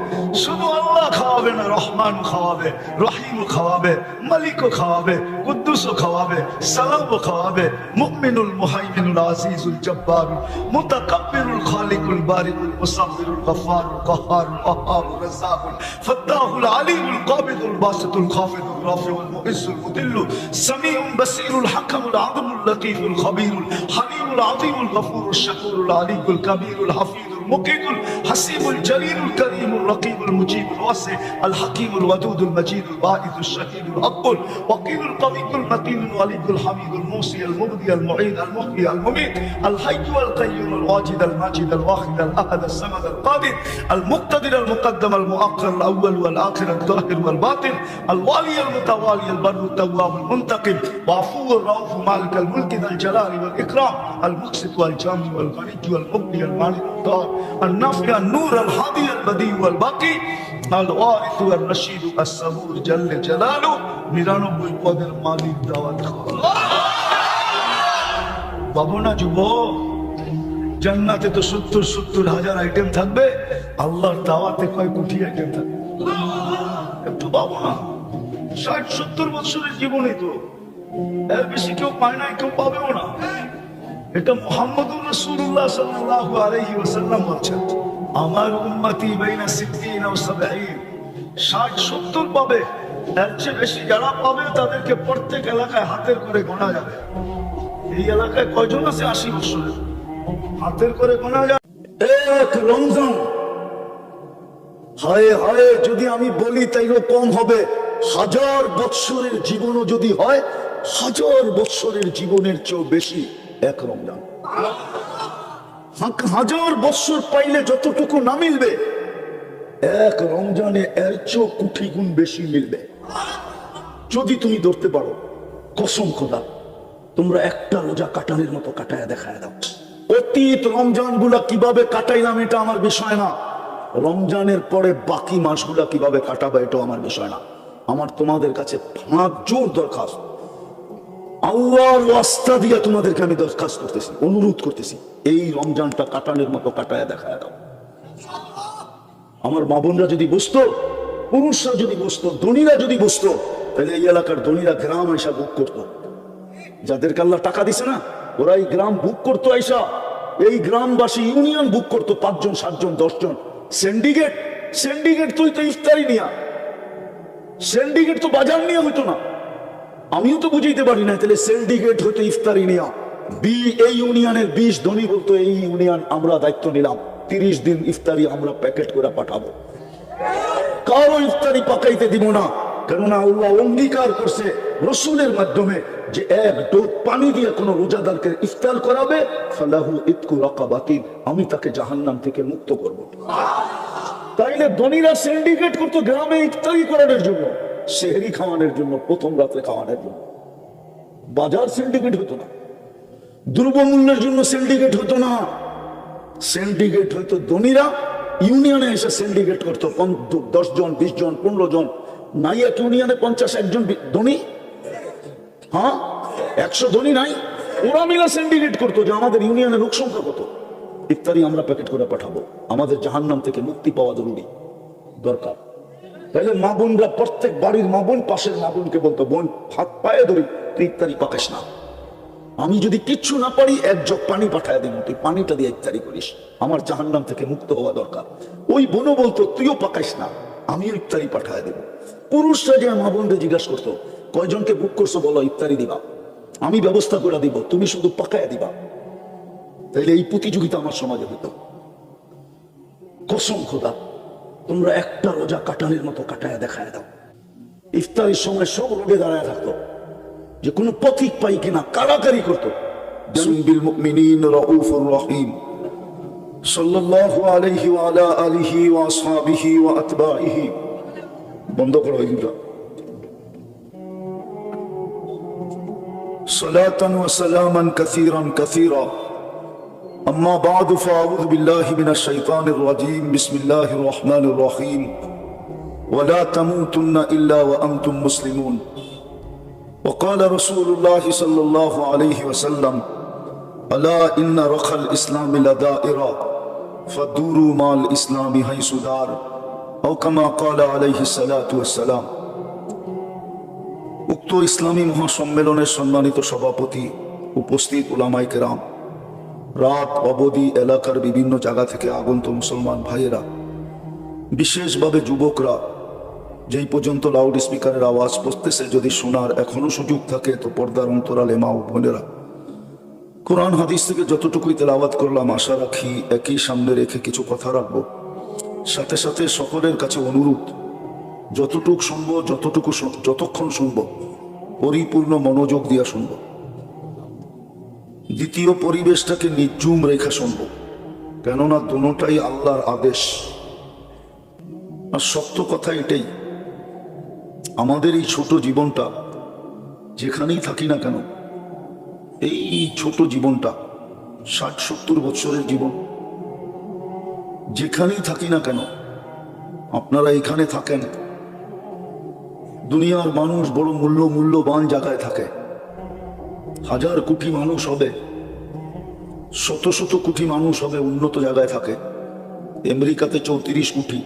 শুধু আল্লাহ খাওয়াবে না, রহমান খাওয়াবে, রহিম খাওয়াবে, মালিকও খাওয়াবে, কুদ্দুসও খাওয়াবে, সালামও খাওয়াবে। মুমিনুল মুহাইমিনুল আজিজুল জব্বারুল মুতাকাব্বিরুল খালিকুল বারিকুল মুসাব্বিরুল গফফারুল কাহ্হারুল ওয়াহ্হাবুর রাজ্জাকুল ফাত্তাহুল আলিমুল কাবিদুল বাসিতুল খাফিদুর রাফিউল মুইজ্জুল মুদিল্লু সামিউল বাসীরুল হাকামুল আযমুল লতীফুল খবীরুল হালিমুল আযীমুল গফুরুল শাকুরুল আলিকুল কবীরুল হাফিজ المقيت الحسيب الجليل الكريم الرقيب المجيب الواسع الحكيم الودود المجيد الباعث الشهيد الأقبل وقيل القوي المتين الولي الحميد الموصي المبدي المعيد المحيي المميت الحي القيوم الواجد الماجد الواحد الأحد الصمد القادر المقتدر المقدم المؤخر الأول والآخر الظاهر والباطن الوالي المتوالي البر التواب المنتقم وعفو الرؤوف مالك الملك ذا الجلال والإكرام المقسط والجامع والغني والمبدي المالك الدار النافع النور الهادي البديع والباقي الوارث والرشيد الصبور جل جلاله 99 পদের মালিক দাওয়াত খাওয়া। বাবু না যুবক, জান্নাতে তো 70 হাজার আইটেম থাকবে, আল্লাহর দাওয়াতে কয় কোটি আইটেম থাকবে। একটু বাবু না, 60-70 বছরের জীবনে তো এর বেশি কেউ পায় না, কেউ পাবেও না। এটা মুহাম্মদুর রাসূলুল্লাহ সাল্লাল্লাহু আলাইহি ওয়াসাল্লাম বলছেন, আমার উম্মতি বাইনা 60 ও 70, 60-70 পাবে। এর চেয়ে বেশি যারা পাবে তাদেরকে প্রত্যেক এলাকায় হাতের করে গোনা যাবে। এই এলাকায় কয়জন আছে 80 বছরের? হাতের করে গোনা যাবে। এক রমজান, হায় হায়, যদি আমি বলি তাইও কম হবে। 1000 বৎসরের জীবনও যদি হয়, 1000 বৎসরের জীবনের চেয়েও বেশি। এক রমজান। হাজার বছর পাইলে যতটুকু না মিলবে, এক রমজানে এর চেয়ে কোটি গুণ বেশি মিলবে যদি তুমি ধরতে পারো। কসম খোদা, তোমরা একটা রোজা কাটানোর মতো কাটায় দেখায় দাও। অতীত রমজান গুলা কিভাবে কাটাইলাম এটা আমার বিষয় না, রমজানের পরে বাকি মাসগুলা কিভাবে কাটাবে এটা আমার বিষয় না। আমার তোমাদের কাছে ফাঁক জোর দরখাস্ত, আল্লাহর ওয়াস্তা দিয়ে তোমাদেরকে আমি দরখাস্ত করতেছি, অনুরোধ করতেছি, এই রমজানটা কাটানোর মতো কাটায় দেখায় দাও। আমার মা বোনরা যদি বুঝতো, পুরুষরা যদি বুঝতো, ধনীরা যদি বুঝতো, তাহলে এই এলাকার ধনীরা গ্রাম আইসা বুক করতো। যাদেরকে আল্লাহ টাকা দিছে না, ওরা এই গ্রাম বুক করতো আইসা, এই গ্রামবাসী ইউনিয়ন বুক করতো, 5 জন 7 জন 10 জন। সিন্ডিকেট তুই তো ইফতারি নিয়া, সিন্ডিকেট তো বাজার নিয়ে হইতো না। আমিও তো বুঝাইতে পারি না, তাহলে সিন্ডিকেট হইতো ইফতারি নিয়া। এই ইউনিয়নের 20 ধনী বলতো, এই ইউনিয়ন আমরা দায়িত্ব নিলাম, 30 দিন ইফতারি আমরা প্যাকেট করে পাঠাবো, কারো ইফতারি পাকাইতে দিব না। কেননা আল্লাহ অঙ্গীকার করছে রসুলের মাধ্যমে যে এক ডোক পানি দিয়ে কোন রোজাদারকে ইফতার করাবে, ফালাহু ইতকু রাকাবাতিন, আমি তাকে জাহান্নাম থেকে মুক্ত করব। তাইলে ধনীরা সিন্ডিকেট করতো গ্রামে ইফতারি করানোর জন্য, সেহরি খাওয়ানোর জন্য, প্রথম রাতে খাওয়ানোর জন্য। বাজার সিন্ডিকেট হতো না, দ্রব্যমূল্যের জন্য সিন্ডিকেট হতো না। সিন্ডিকেট হয়তো ধনীরা ইউনিয়নে এসে সিন্ডিকেট করতো, 10 জন 20 জন 15 জন। নাই এক ইউনিয়নে 50-1 জন ধনী, হ্যাঁ 100 ধনী নাই, ওরা মিলা সিন্ডিকেট করতো যে আমাদের ইউনিয়নের লোক সংখ্যা কত, ইফতারি আমরা প্যাকেট করে পাঠাবো, আমাদের জাহান্নাম থেকে মুক্তি পাওয়া জরুরি দরকার। তাহলে মা বোনরা, প্রত্যেক বাড়ির মা বোন পাশের মা বোনকে বলতো, বোন হাত পায়ে ধরি, তুই ইফতারি পাকাস না, আমি যদি কিচ্ছু না পারি 1 জগ পানি পাঠায় দিব, তুই পানিটা দিয়ে ইফতারি করিস, আমার জাহান্নাম থেকে মুক্ত হওয়া দরকার। ওই বোনও বলতো, তুইও পাকাইস না, আমিও ইফতারি পাঠায় দেব। পুরুষরা যে মা বোনকে জিজ্ঞাসা করতো, কয়জনকে বুক করছো বলো, ইফতারি দিবা, আমি ব্যবস্থা করে দিব, তুমি শুধু পাকায় দিবা। তাইলে এই প্রতিযোগিতা আমার সমাজে হতো। কসম খোদা, তোমরা একটা রোজা কাটানোর মতো কাটায় দেখায় দাও। ইফতারির সময় সব রোগে দাঁড়ায় থাকতো, যে কোনো পথিক পাই কিনা কারাকারি করতো। বিল মুমিনিন রাউফুর রহিম সাল্লাল্লাহু আলাইহি ওয়া আলা আলিহি ওয়া আসহাবিহি ওয়া আতবাইহি। বন্ধ করো এইটা। সালাতান ওয়া সালামান কাসীরান কাসীরা। আম্মা বা'দু ফাআউযু বিল্লাহি মিনাশ শাইতানির রাজীম। বিসমিল্লাহির রহমানির রহিম। ওয়া লা তামুতুন্না ইল্লা ওয়া আনতুম মুসলিমুন। وقال رسول الله صلى الله عليه وسلم ألا إن رخى الإسلام لدائرة فدوروا مع الإسلام حيث دار أو كما قال عليه الصلاة والسلام। উক্ত ইসলামী মহাসম্মেলনের সম্মানিত সভাপতি, উপস্থিত উলামায়ে কেরাম, রাত অবধি এলাকার বিভিন্ন জায়গা থেকে আগন্ত মুসলমান ভাইয়েরা, বিশেষভাবে যুবকরা, যেই পর্যন্ত লাউড স্পিকারের আওয়াজ পড়তেছে, যদি শোনার এখনো সুযোগ থাকে তো পর্দার অন্তরালে মা ও বোনেরা, কোরআন হাদিস থেকে যতটুকুই তেলাওয়াত করলাম, আশা রাখি একই সামনে রেখে কিছু কথা রাখবো। সাথে সাথে সকলের কাছে অনুরোধ, যতটুকু শুনবো, যতক্ষণ শুনবো, পরিপূর্ণ মনোযোগ দিয়া শুনবো। দ্বিতীয়, পরিবেশটাকে নির্জুম রেখে শুনবো, কেননা দুটোটাই আল্লাহর আদেশ। আর সত্য কথা এটাই, আমাদের এই ছোট জীবনটা, যেখানেই থাকি না কেন, এই ছোট জীবনটা 60-70 বছরের জীবন, যেখানেই থাকি না কেন, আপনারা এখানে থাকেন, দুনিয়ার মানুষ বড় মূল্যবান জায়গায় থাকে, 1000 কোটি মানুষ হবে, শত কোটি মানুষ হবে, উন্নত জায়গায় থাকে। আমেরিকাতে 34 কোটি,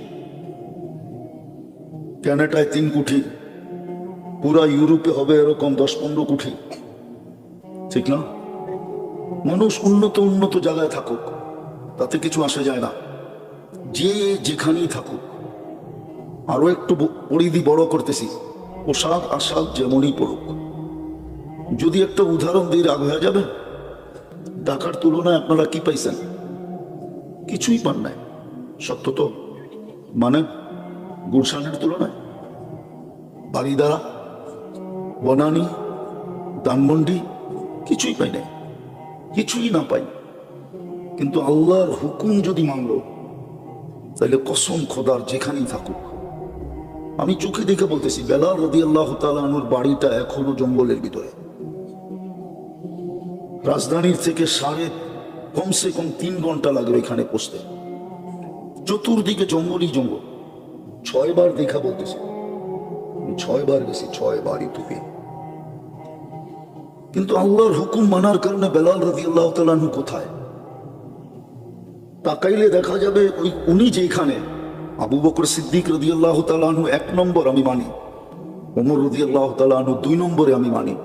কানাডায় 3 কোটি, পুরা ইউরোপে হবে এরকম 10-15 কোটি, ঠিক না? মানুষ উন্নত জায়গায় থাকুক, তাতে কিছু আসে যায় না, যে যেখানেই থাকুক। আরো একটু পরিধি বড় করতেছি, পোশাক আশাক যেমনই পড়ুক। যদি একটা উদাহরণ দিয়ে রাগ হয়ে যাবেন, ঢাকার তুলনায় আপনারা কি পাইছেন? কিছুই পান নাই, সত্য তো। মানে গুলশানের তুলনায় বারিধারা, বনানী, ধানমন্ডি কিছুই পাই নাই। কিছুই না পাই, কিন্তু আল্লাহর হুকুম যদি মানলো তাহলে কসম খোদার যেখানেই থাকুক, আমি চোখে দেখে বলতেছি, বেলাল রাদিয়াল্লাহু তাআলা আনহুর বাড়িটা এখনো জঙ্গলের ভিতরে। রাজধানীর থেকে কমসে কম 3 ঘন্টা লাগবে এখানে পৌঁছতে। চতুর্দিকে জঙ্গলই জঙ্গল। 6 বার দেখা বলতেছি, 6 বার গেছি, 6 বারই টুপি। কিন্তু আল্লাহর হুকুম মানার কারণে বেলাল রাদিয়াল্লাহু তাআলা আনহু কোথায়? তাকাইলে দেখা যাবে উনি যেখানে, আবু বকর সিদ্দিক রাদিয়াল্লাহু তাআলা আনহু 1 নম্বর আমি মানি, ওমর রাদিয়াল্লাহু তাআলা আনহু 2 নম্বরে আমি মানি,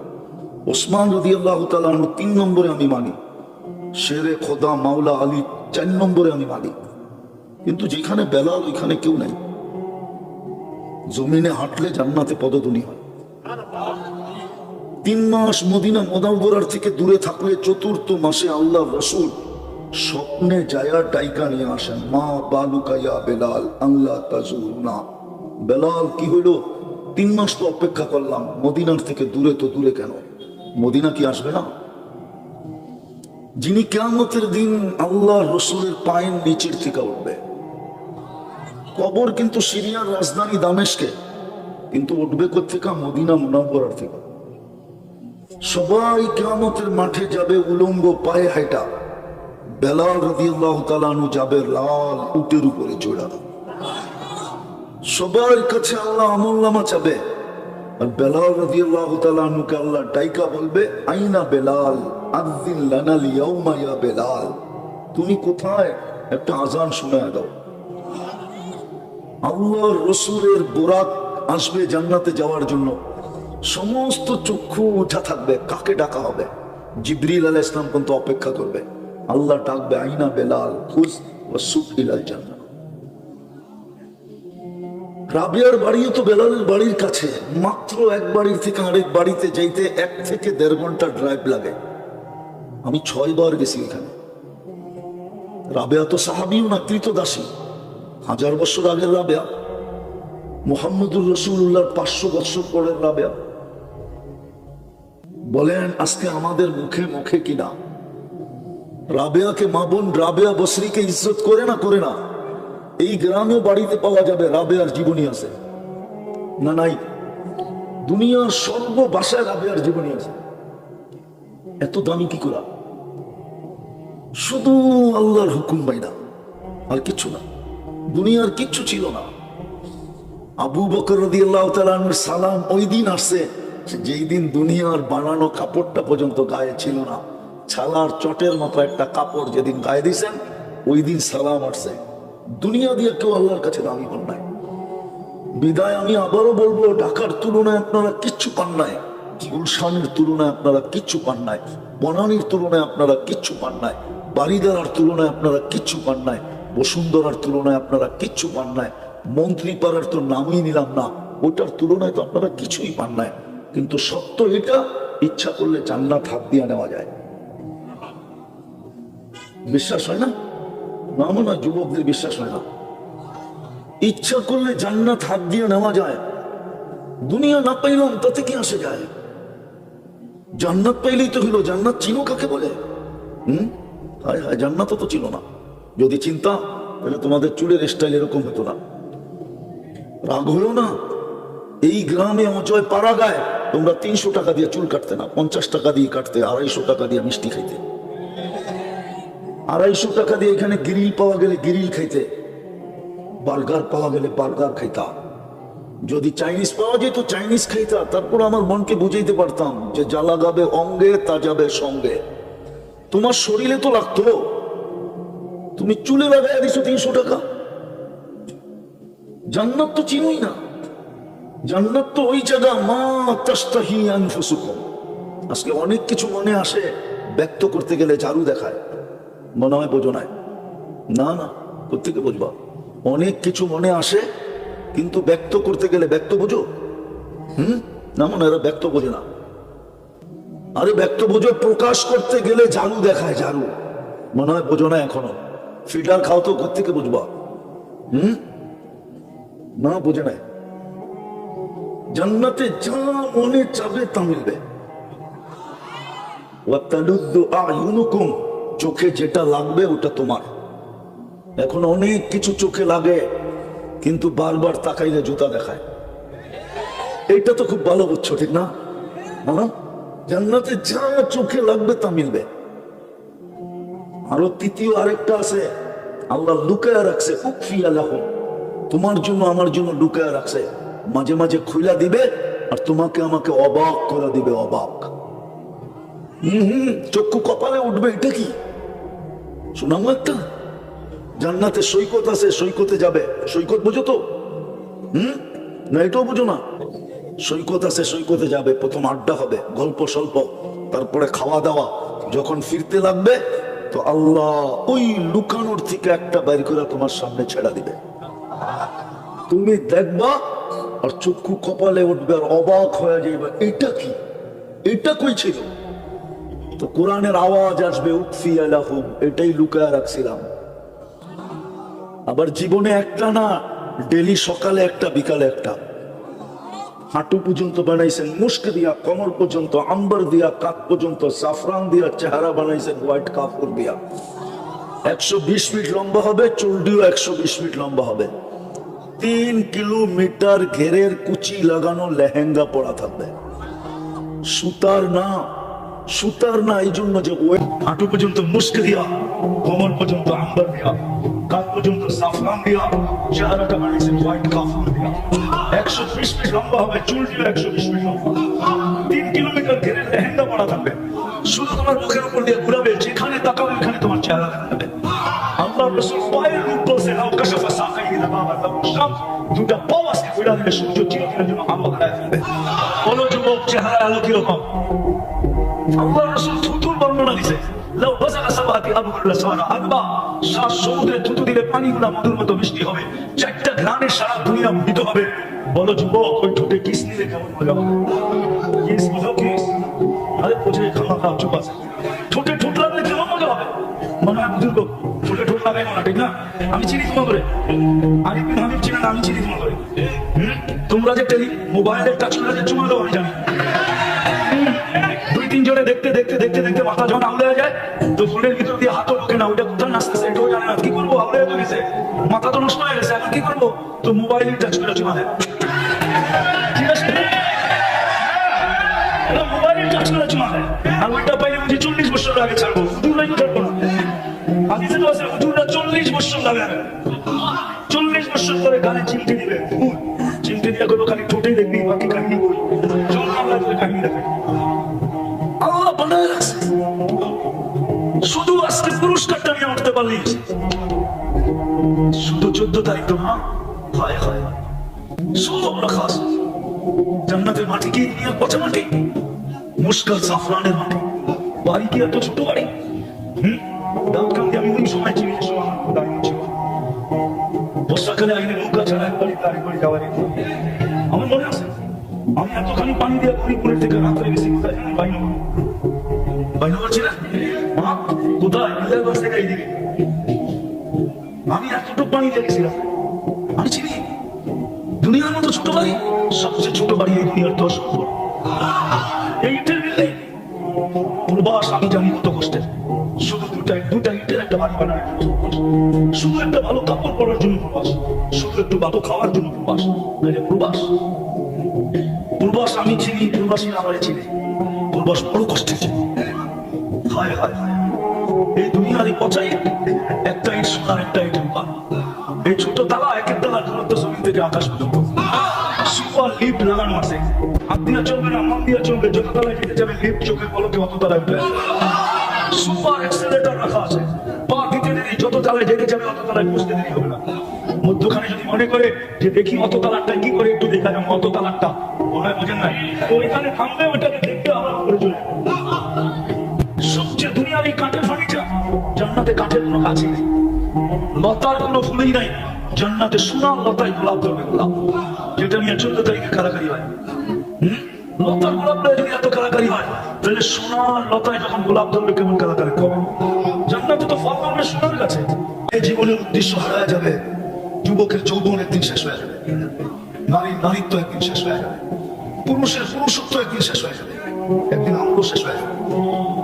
ওসমান রাদিয়াল্লাহু তাআলা আনহু 3 নম্বরে আমি মানি, শেরে খোদা মাওলা আলী 4 নম্বরে আমি মানি। কিন্তু যেখানে বেলাল ওইখানে কেউ নাই। জমিনে হাঁটলে জান্নাতে পদধ্বনি হয়। 3 মাস মদিনা মুনাওয়ারার থেকে দূরে থাকলে 4th মাসে আল্লাহর রাসূল স্বপ্নে যায়া ডাইকা নিয়ে আসেন, মা বালুকা ইয়া বেলাল আল্লাহ তাজুরনা। বেলাল কি হইলো? 3 মাস তো অপেক্ষা করলাম, মদিনার থেকে দূরে, তো দূরে কেন? মদিনা কি আসবে না? যিনি কিয়ামতের দিন আল্লাহর রাসূলের পায়ের নিচের থেকে উঠবে। কবর কিন্তু সিরিয়ার রাজধানী দামেস্কে, কিন্তু উঠবে কোত্থেকে? মদিনা মুনাওয়ারার থেকে। সবাই কিয়ামতের মাঠে যাবে উলঙ্গ পায়ে হাঁটা, বেলাল রাদিয়াল্লাহু তাআলা আনহু যাবে লাল উটের উপরে চড়া। সবার কাছে আল্লাহ আমলনামা চাবে, আর বেলাল রাদিয়াল্লাহু তাআলা আনহুকে আল্লাহ ডাইকা বলবে, আইনা বেলাল আযিন লানা লিয়াউমা ইয়া বেলাল, তুমি কোথায়? একটা আজান শোনায় দাও। আল্লাহর রাসূলের বোরাক আসবে জান্নাতে যাওয়ার জন্য। সমস্ত চক্ষু উঠা থাকবে, কাকে ডাকা হবে? জিবরিল আলাইহিস সালাম পর্যন্ত অপেক্ষা করবে। আল্লাহ ডাকবে, আইনা বেলাল খুজ ওয়াসুক ইলাল জান্নাহ। রাবিয়ার বাড়িও তো বেলালের বাড়ির কাছে, মাত্র এক বাড়ির থেকে আরেক বাড়িতে যাইতে 1 থেকে 1.5 ঘন্টা ড্রাইভ লাগে। আমি 6 বার গেছি এখানে। রাবিয়া তো সাহাবীও না, কৃতদাসী। 1000 বছর আগের রাবিয়া, মুহাম্মদুর রাসূলুল্লাহর 500 বছর পরের রাবিয়া। বলেন আজকে আমাদের মুখে মুখে কিনা রাবিয়াকে মা বোন রাবিয়া বসরিকে ইজ্জত করে না? করে না? এই গ্রামেও বাড়িতে পাওয়া যাবে রাবিয়ার জীবনী আছে না? নাই। দুনিয়ার সর্ব ভাষায় রাবিয়ার জীবনী আছে। এত দামি কি করা? শুধু আল্লাহর হুকুম বাইনা, আর কিচ্ছু না। দুনিয়ার কিচ্ছু ছিল না। আবু বকর রাদিয়াল্লাহু তাআলা আনহুর সালাম ওই দিন আসছে যেই দিন দুনিয়ার বানানো কাপড়টা পর্যন্ত গায়ে ছিল না। ছালার চটের মতো একটা কাপড় যেদিন গায়ে দিয়েছেন, ওই দিন সালাম আসছে। দুনিয়া দিয়ে কেউ আল্লাহর কাছে দামি হন নাই। বিদায় আমি আবারও বলবো, ঢাকার তুলনায় আপনারা কিচ্ছু পান নাই, গুলশানের তুলনায় আপনারা কিচ্ছু পান নাই, বনানীর তুলনায় আপনারা কিচ্ছু পান নাই, বাড়িদারার তুলনায় আপনারা কিচ্ছু পান নাই, বসুন্ধরার তুলনায় আপনারা কিচ্ছু পান নাই, মন্ত্রীপাড়ার তো নামই নিলাম না, ওটার তুলনায় তো আপনারা কিছুই পান নাই। কিন্তু সত্য এটা, ইচ্ছা করলে জান্নাত হাত দিয়ে নেওয়া যায়। বিশ্বাস হয় না? না মনে হয় যুবকদের বিশ্বাস হয় না। ইচ্ছা করলে জান্নাত হাত দিয়ে নেওয়া যায়। দুনিয়া না পাইলাম তাতে কি আসে যায়? জান্নাত পাইলেই তো হলো। জান্নাত চিনো কাকে বলে? হায় হায়, জান্নাত তো ছিল না। যদি চিন্তা, তাহলে তোমাদের চুলের স্টাইল এরকম হতো না। রাগ হলো না? এই গ্রামে অজয় পাড়া গায়ে তোমরা 300 টাকা দিয়ে চুল কাটতে না, 50 টাকা দিয়ে কাটতে, 250 টাকা দিয়ে মিষ্টি খাইতে, 250 টাকা দিয়ে এখানে গ্রিল পাওয়া গেলে গ্রিল খাইতে, বার্গার পাওয়া গেলে বার্গার খাইতা, যদি চাইনিজ পাওয়া যেত চাইনিজ খাইতা। তারপর আমার মনকে বুঝাইতে পারতাম যে যা লাগাবে অঙ্গে তা যাবে সঙ্গে। তোমার শরীরে তো লাগতো, তুমি চুলে লাগাই দিছো 300 টাকা। জান্নাত তো চিনোই না। জান্নাত তো ওই জায়গা মা তাস্তাহি আনফুসুকুম। আজকে অনেক কিছু মনে আসে, ব্যক্ত করতে গেলে ঝাড়ু দেখায়, মনে হয় বোঝো নাই। না না, কোত্থেকে বুঝবা? অনেক কিছু মনে আসে, কিন্তু ব্যক্ত করতে গেলে ব্যক্ত বোঝো? না, মনে এরা ব্যক্ত বোঝে না। আরে ব্যক্ত বোঝো, প্রকাশ করতে গেলে ঝাড়ু দেখায়, ঝাড়ু। মনে হয় বোঝো না এখনো। ফিল্টার খাও তো কোত্থেকে বুঝবা? না, বোঝে নাই। জান্নাতে যা মনে চাবে তা মিলবে। ওয়া তালুদ্দু আ'য়ুনুকুম, চোখে যেটা লাগবে ওটা তোমার। এখন অনেক কিছু চোখে লাগে, কিন্তু বারবার তাকাইলে জুতা দেখায়। এইটা তো খুব ভালো বুঝছো, ঠিক না? হ্যাঁ, জান্নাতে যা চোখে লাগবে তা মিলবে। আরো তৃতীয় আরেকটা আছে, আল্লাহ লুকায়া রাখছে, উকফিয়া লাহুম, তোমার জন্য আমার জন্য লুকায়া রাখছে। মাঝে মাঝে খুইলা দিবে আর তোমাকে আমাকে অবাক করে দিবে, অবাক। চক্ষু কপালে উঠবে, এটা কি শোনামো একটা? জান্নাতে সৈকত আছে, সৈকতে যাবে। সৈকত বুঝো তো? না এটাও বুঝো না? সৈকত আছে, সৈকতে যাবে। প্রথম আড্ডা হবে, গল্প স্বল্প, তারপরে খাওয়া দাওয়া। যখন ফিরতে লাগবে তো আল্লাহ ওই লুকানোর থেকে একটা বাইর করে তোমার সামনে ছেড়া দিবে, তুমি দেখবা আর চক্ষু কপালে উঠবে আর অবাক হয়ে যাবে, এটা কি, এটা কই ছিল? তো কোরআনের আওয়াজ আসবে, উকফিয়া লাহুম, এটাই লুকায়া রাখছিলাম। আবার জীবনে একটা না, ডেলি সকালে একটা বিকালে একটা। হাঁটু পর্যন্ত বানাইছেন মুস্ক দিয়া, কমর পর্যন্ত আম্বার দিয়া, কাক পর্যন্ত সাফরান দিয়া, চেহারা বানাইছেন হোয়াইট কাপড় দিয়া। 120 ফিট লম্বা হবে, চুলটিও 120 ফিট লম্বা হবে। 3 কিলোমিটার ঘেরের কুচি লাগানো লেহেঙ্গা পরা থাকবে, সুতার না, সুতার না। এই জন্য যে হাঁটু পর্যন্ত মুস্ক দিয়া, কোমর পর্যন্ত আম্বার দিয়া, কাক পর্যন্ত সাফরান দিয়া, চেহারাটা বানিয়েছেন হোয়াইট কাপড় দিয়া। 120 ফিট লম্বা হবে, চুলটিও 120 ফিট লম্বা। 3 কিলোমিটার ঘেরের লেহেঙ্গা পরা থাকবে, শুধু তোমার মুখের উপর দিয়ে ঘুরাবে, যেখানে তাকাবে ওখানে তোমার চেহারা দেখাবে। আল্লাহ রাসূল পায়ের রূপ বলছে, লাউ কাশাফা সাকাইহি লাবাবা শামস, দুটা পাও আছে ঘুরা দিলে সূর্য চিরদিনের জন্য আলো হারায় ফেলবে। বলো যুবক, চেহারা আলো কিরকম? আল্লাহ রাসূল থুতুর বর্ণনা দিয়েছে, লাউ বাসাকা সাবাতি আবুল লাসানা আরবা, 7 সমুদ্রে থুতু দিলে পানিগুলো মধুর মতো মিষ্টি হবে, 4টা ঘ্রাণে সারা দুনিয়া মৃত হবে। বলো যুবক, ওই ঠোঁটে কিস নিলে কেমন মজা হবে? কিস বুঝো, কিস? আরে বুঝে খাওয়া খাওয়া চুপ আছে। ঠোঁটে ঠোঁট লাগলে কেমন মজা হবে? মনে হয় বুঝুন, ঠোঁটে ঠোঁট লাগাই না, ঠিক না? আমি চিনি তোমার করে, আরিফ বিন হাবিব চিনি না, আমি চিনি তোমার করে। তোমরা যে মোবাইলের টাচ করে যে চুমা দাও আমি জানি। 2-3 জনে দেখতে দেখতে দেখতে দেখতে মাথা যখন আউলে হয়ে যায়, তো ফোনের ভিতর দিয়ে হাতও ঢোকে না, ওইটা কোথায় নাচতেছে এটাও জানে না। কি করবো, আউলে হয়ে গেছে, মাথা তো নষ্ট হয়ে গেছে, এখন কি করবো? তো মোবাইলের টাচ করে চুমা দেয়। ঠিক আছে, মোবাইলের টাচ করে চুমা দেয়। আর ওইটা পাইলে বুঝি 40 বছর আগে ছাড়বো, হুজুরাই তো ছাড়বো না। হাদিসে তো আছে হুজুররা 40 বছর লাগে, 40 বছর পরে গানে চিমটি দিবে, চিমটি দিয়ে করবো খালি ঠোঁটেই দেখবি, বাকি কাহিনী বই কাহিনী দেখবে। আল্লাহ বানায় রাখছে, শুধু আজকে পুরস্কারটা নিয়ে উঠতে পারলি, শুধু 14 তারিখ তো না, হয় হয় সব রাখা আছে। জান্নাতের মাটি কি দুনিয়ার পচা মাটি? মুশকাল জাফরানের মাটি। বাড়ি কি এত ছোট বাড়ি? দাউদকান্দি আমি ওই সময় চিনি, দাঁড়িয়ে ছিল বর্ষাকালে আইনে নৌকা ছাড়া একবারই আরেকবারই যাওয়ার। আমার মনে আছে আমি এতখানি পানি দিয়ে হরিপুরের থেকে রাত্রে গেছি, কোথায় বাইনগর, বাইনগর ছিল কোথায় বিজয়গঞ্জ থেকে এইদিকে। আমি এতটুকু পানি দিয়ে গেছিলাম, আমি চিনি দুনিয়ার মতো ছোট বাড়ি, সবচেয়ে ছোট বাড়ি এই দুনিয়ার 10 নম্বর। এই ইটের বিল্ডিং পূর্বাস, আমি জানি কত কষ্টের। শুধু দুটা ইটের একটা বাড়ি বানায়, শুধু একটা ভালো কাপড় পরার জন্য প্রবাস, শুধু একটু ভালো খাওয়ার জন্য প্রবাস। প্রবাস পূর্বাস আমি চিনি, পূর্বাসী আমার চিনি। পূর্বাস বড় কষ্টের, হায় হায় হায়। এই দুনিয়ার এই পচাই একটা ইট সোনার, একটা ইট রূপা। এই ছোট তালা, এক এক তালা দূরত্ব জমিন থেকে আকাশ পর্যন্ত। সুপার লিফট লাগানো আছে, হাত দিয়া চলবে না, মন দিয়া চলবে, যত তালায় যেতে যাবে লিফট চোখের পলকে অত তালায় উঠে। সুপার এক্সেলেটর রাখা আছে, পা দিতে দেরি, যত তালায় যেতে যাবে অত তালায় পৌঁছতে দেরি হবে না। মধ্যখানে যদি মনে করে যে দেখি অত তালারটা কি করে একটু দেখা যাবে, অত তালারটা মনে হয় বোঝেন নাই, তো ওইখানে থামবে, ওইটাকে দেখতে আবার করে চলে। সবচেয়ে দুনিয়ার এই কাঠের ফার্নিচার, জান্নাতে কাঠের কোনো কাছে নেই, লতার কোনো ফুলেই নাই। জান্নাতে সোনার লতায় গোলাপ ধরবে, গোলাপ, যেটা নিয়ে 14 তারিখে কারাকারি হয়। লতার গোলাপ যদি এত কারাকারি হয়, তাহলে সোনার লতায় যখন গোলাপ ধরবে কেমন কারাকারি হবে? জান্নাতে তো ফল ধরবে সোনার কাছে। এই জীবনের উদ্দেশ্য হারায় যাবে, যুবকের যৌবন একদিন শেষ হয়ে যাবে, নারীর নারীত্ব একদিন শেষ হয়ে যাবে, পুরুষের পুরুষত্ব একদিন শেষ হয়ে যাবে। একদিন আমল শেষ হয়ে যাবে।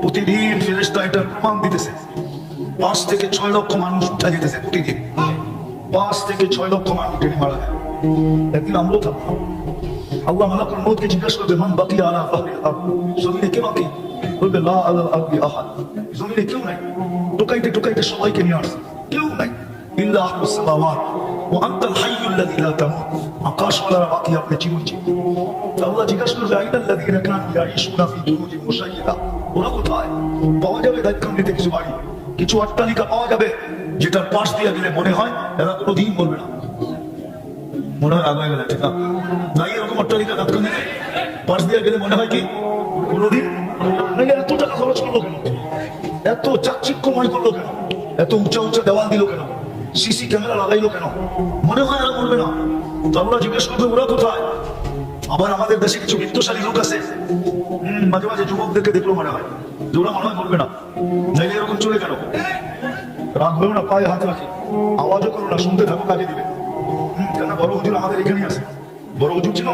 প্রতিদিন ফেরেশতা এটা প্রমাণ দিতেছে, 5 থেকে 6 লক্ষ মানুষ উঠা যেতেছে প্রতিদিন, 5 থেকে 6 লক্ষ মানুষ ডেলি মারা যায়। একদিন আমল থাকবে, আল্লাহ মালাকুল মউতকে জিজ্ঞাসা করবে, মান বাকিয়া আলা যাহরিল আরদ, জমিনে কে বাকি? বলবে লা আলাল আরদি আহাদ, জমিনে কেউ নাই। টোকাইতে টোকাইতে সবাইকে নিয়ে আসছে, কেউ নাই। ইল্লা আহলুস সামাওয়াত ওয়া আনতাল হাইয়ুল লাযী লা তামুত, আকাশওয়ালারা বাকি, আপনি চিরঞ্জীব। আল্লাহ জিজ্ঞাসা করবে, আইনাল লাযীনা কানু ইয়াঈশুনা ফি বুরুজিন মুশাইয়্যাদা, ওরা কোথায়? পাওয়া যাবে দায়িত্বান্বিত কিছু বাড়ি, কিছু অট্টালিকা পাওয়া যাবে, যেটার পাশ দিয়ে গেলে মনে হয় এরা কোনোদিন মরবে না, মনে হয় আগায় গেলে, ঠিক না? নাই এরকম অট্টালিকা দাঁতখানে পাশ দিয়ে গেলে মনে হয় কি কোনোদিন? এত টাকা খরচ করলো কেন? এত চাকচিক্যময় করলো কেন? এত উঁচা উঁচা দেওয়াল দিল কেন? সিসি ক্যামেরা লাগাইলো কেন? মনে হয় আর করবে না। তো আল্লাহ জিজ্ঞেস করবে, ওরা কোথায়? আবার আমাদের দেশে কিছু বিত্তশালী লোক আছে, মাঝে মাঝে যুবকদেরকে দেখলো মনে হয় যে ওরা মনে হয় করবে না, নাইলে এরকম চলে গেল। রাগ হয়েও না, পায়ে হাত রাখি, আওয়াজও করো না, শুনতে থাকো, কাজে দিবে। কেন? বড় হুজুর আমাদের এখানেই আছে। বড় হুজুর ছিল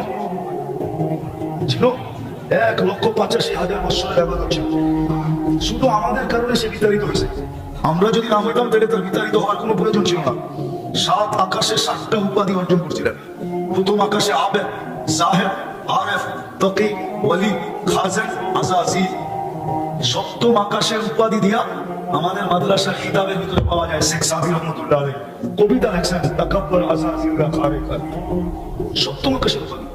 1,85,000 বছরের ইবাদত ছিল, শুধু আমাদের কারণে সে বিতাড়িত হয়েছে। আমরা যদি না হইতাম তাহলে তার বিতাড়িত হওয়ার কোনো প্রয়োজন ছিল না। 7 আকাশে 7টা উপাধি অর্জন করছিলেন। প্রথম আকাশে আবেদ, জাহেদ, আরেফ, তকি, ওয়ালি, খাজেন, আজাজিল। 7ম আকাশের উপাধি দিয়া আমাদের মাদ্রাসার কিতাবের ভিতরে পাওয়া যায়, শেখ সাদি রহমতুল্লাহ আলাইহি কবিতা লেখছেন, তাকাব্বর আজাজিলরা খারে খারে। 7ম আকাশের উপাধি।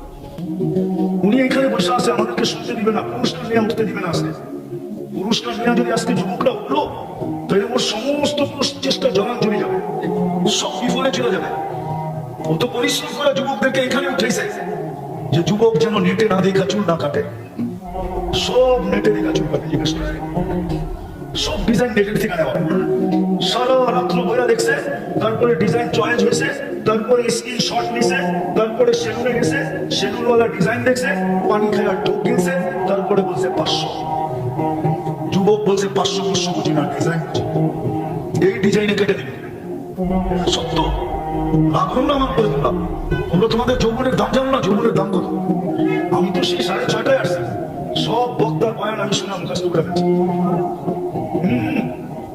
উনি এখানে বসে আছে, আমাদেরকে শুনতে দিবে না, পুরস্কার নিয়ে উঠতে দিবে না। আজকে পুরস্কার নিয়ে যদি আজকে যুবকরা উঠলো, তাহলে ওর সমস্ত চেষ্টা জলাঞ্জলি যাবে, সব বিফলে চলে যাবে। ও তো পরিশ্রম করে যুবকদেরকে এখানে উঠেছে, যে যুবক যেন নেটে না দেখা চুল না কাটে। সব নেটে দেখা চুল কাটে, জিজ্ঞেস করে সব ডিজাইন নেটের থেকে নেওয়া। সারা রাত্র বইরা দেখছে, তারপরে ডিজাইন চয়েস হয়েছে, তারপরে স্ক্রিনশট নিছে, তারপরে সেলুনে গেছে, সেলুনওয়ালা ডিজাইন দেখছে, পানি খাওয়ার ঢোক গেছে, তারপরে বলছে 500। যুবক বলছে 500 বুঝি না, ডিজাইন এই ডিজাইনে কেটে দেবে। সত্য রাখুন না আমার করে দিলাম। তোমরা তোমাদের যৌবনের দাম জানো না? যৌবনের দাম কত? আমি তো সেই 6:30টায় আসছি, সব বক্তার বয়ান আমি শুনে মুখস্থ করে ফেলছি।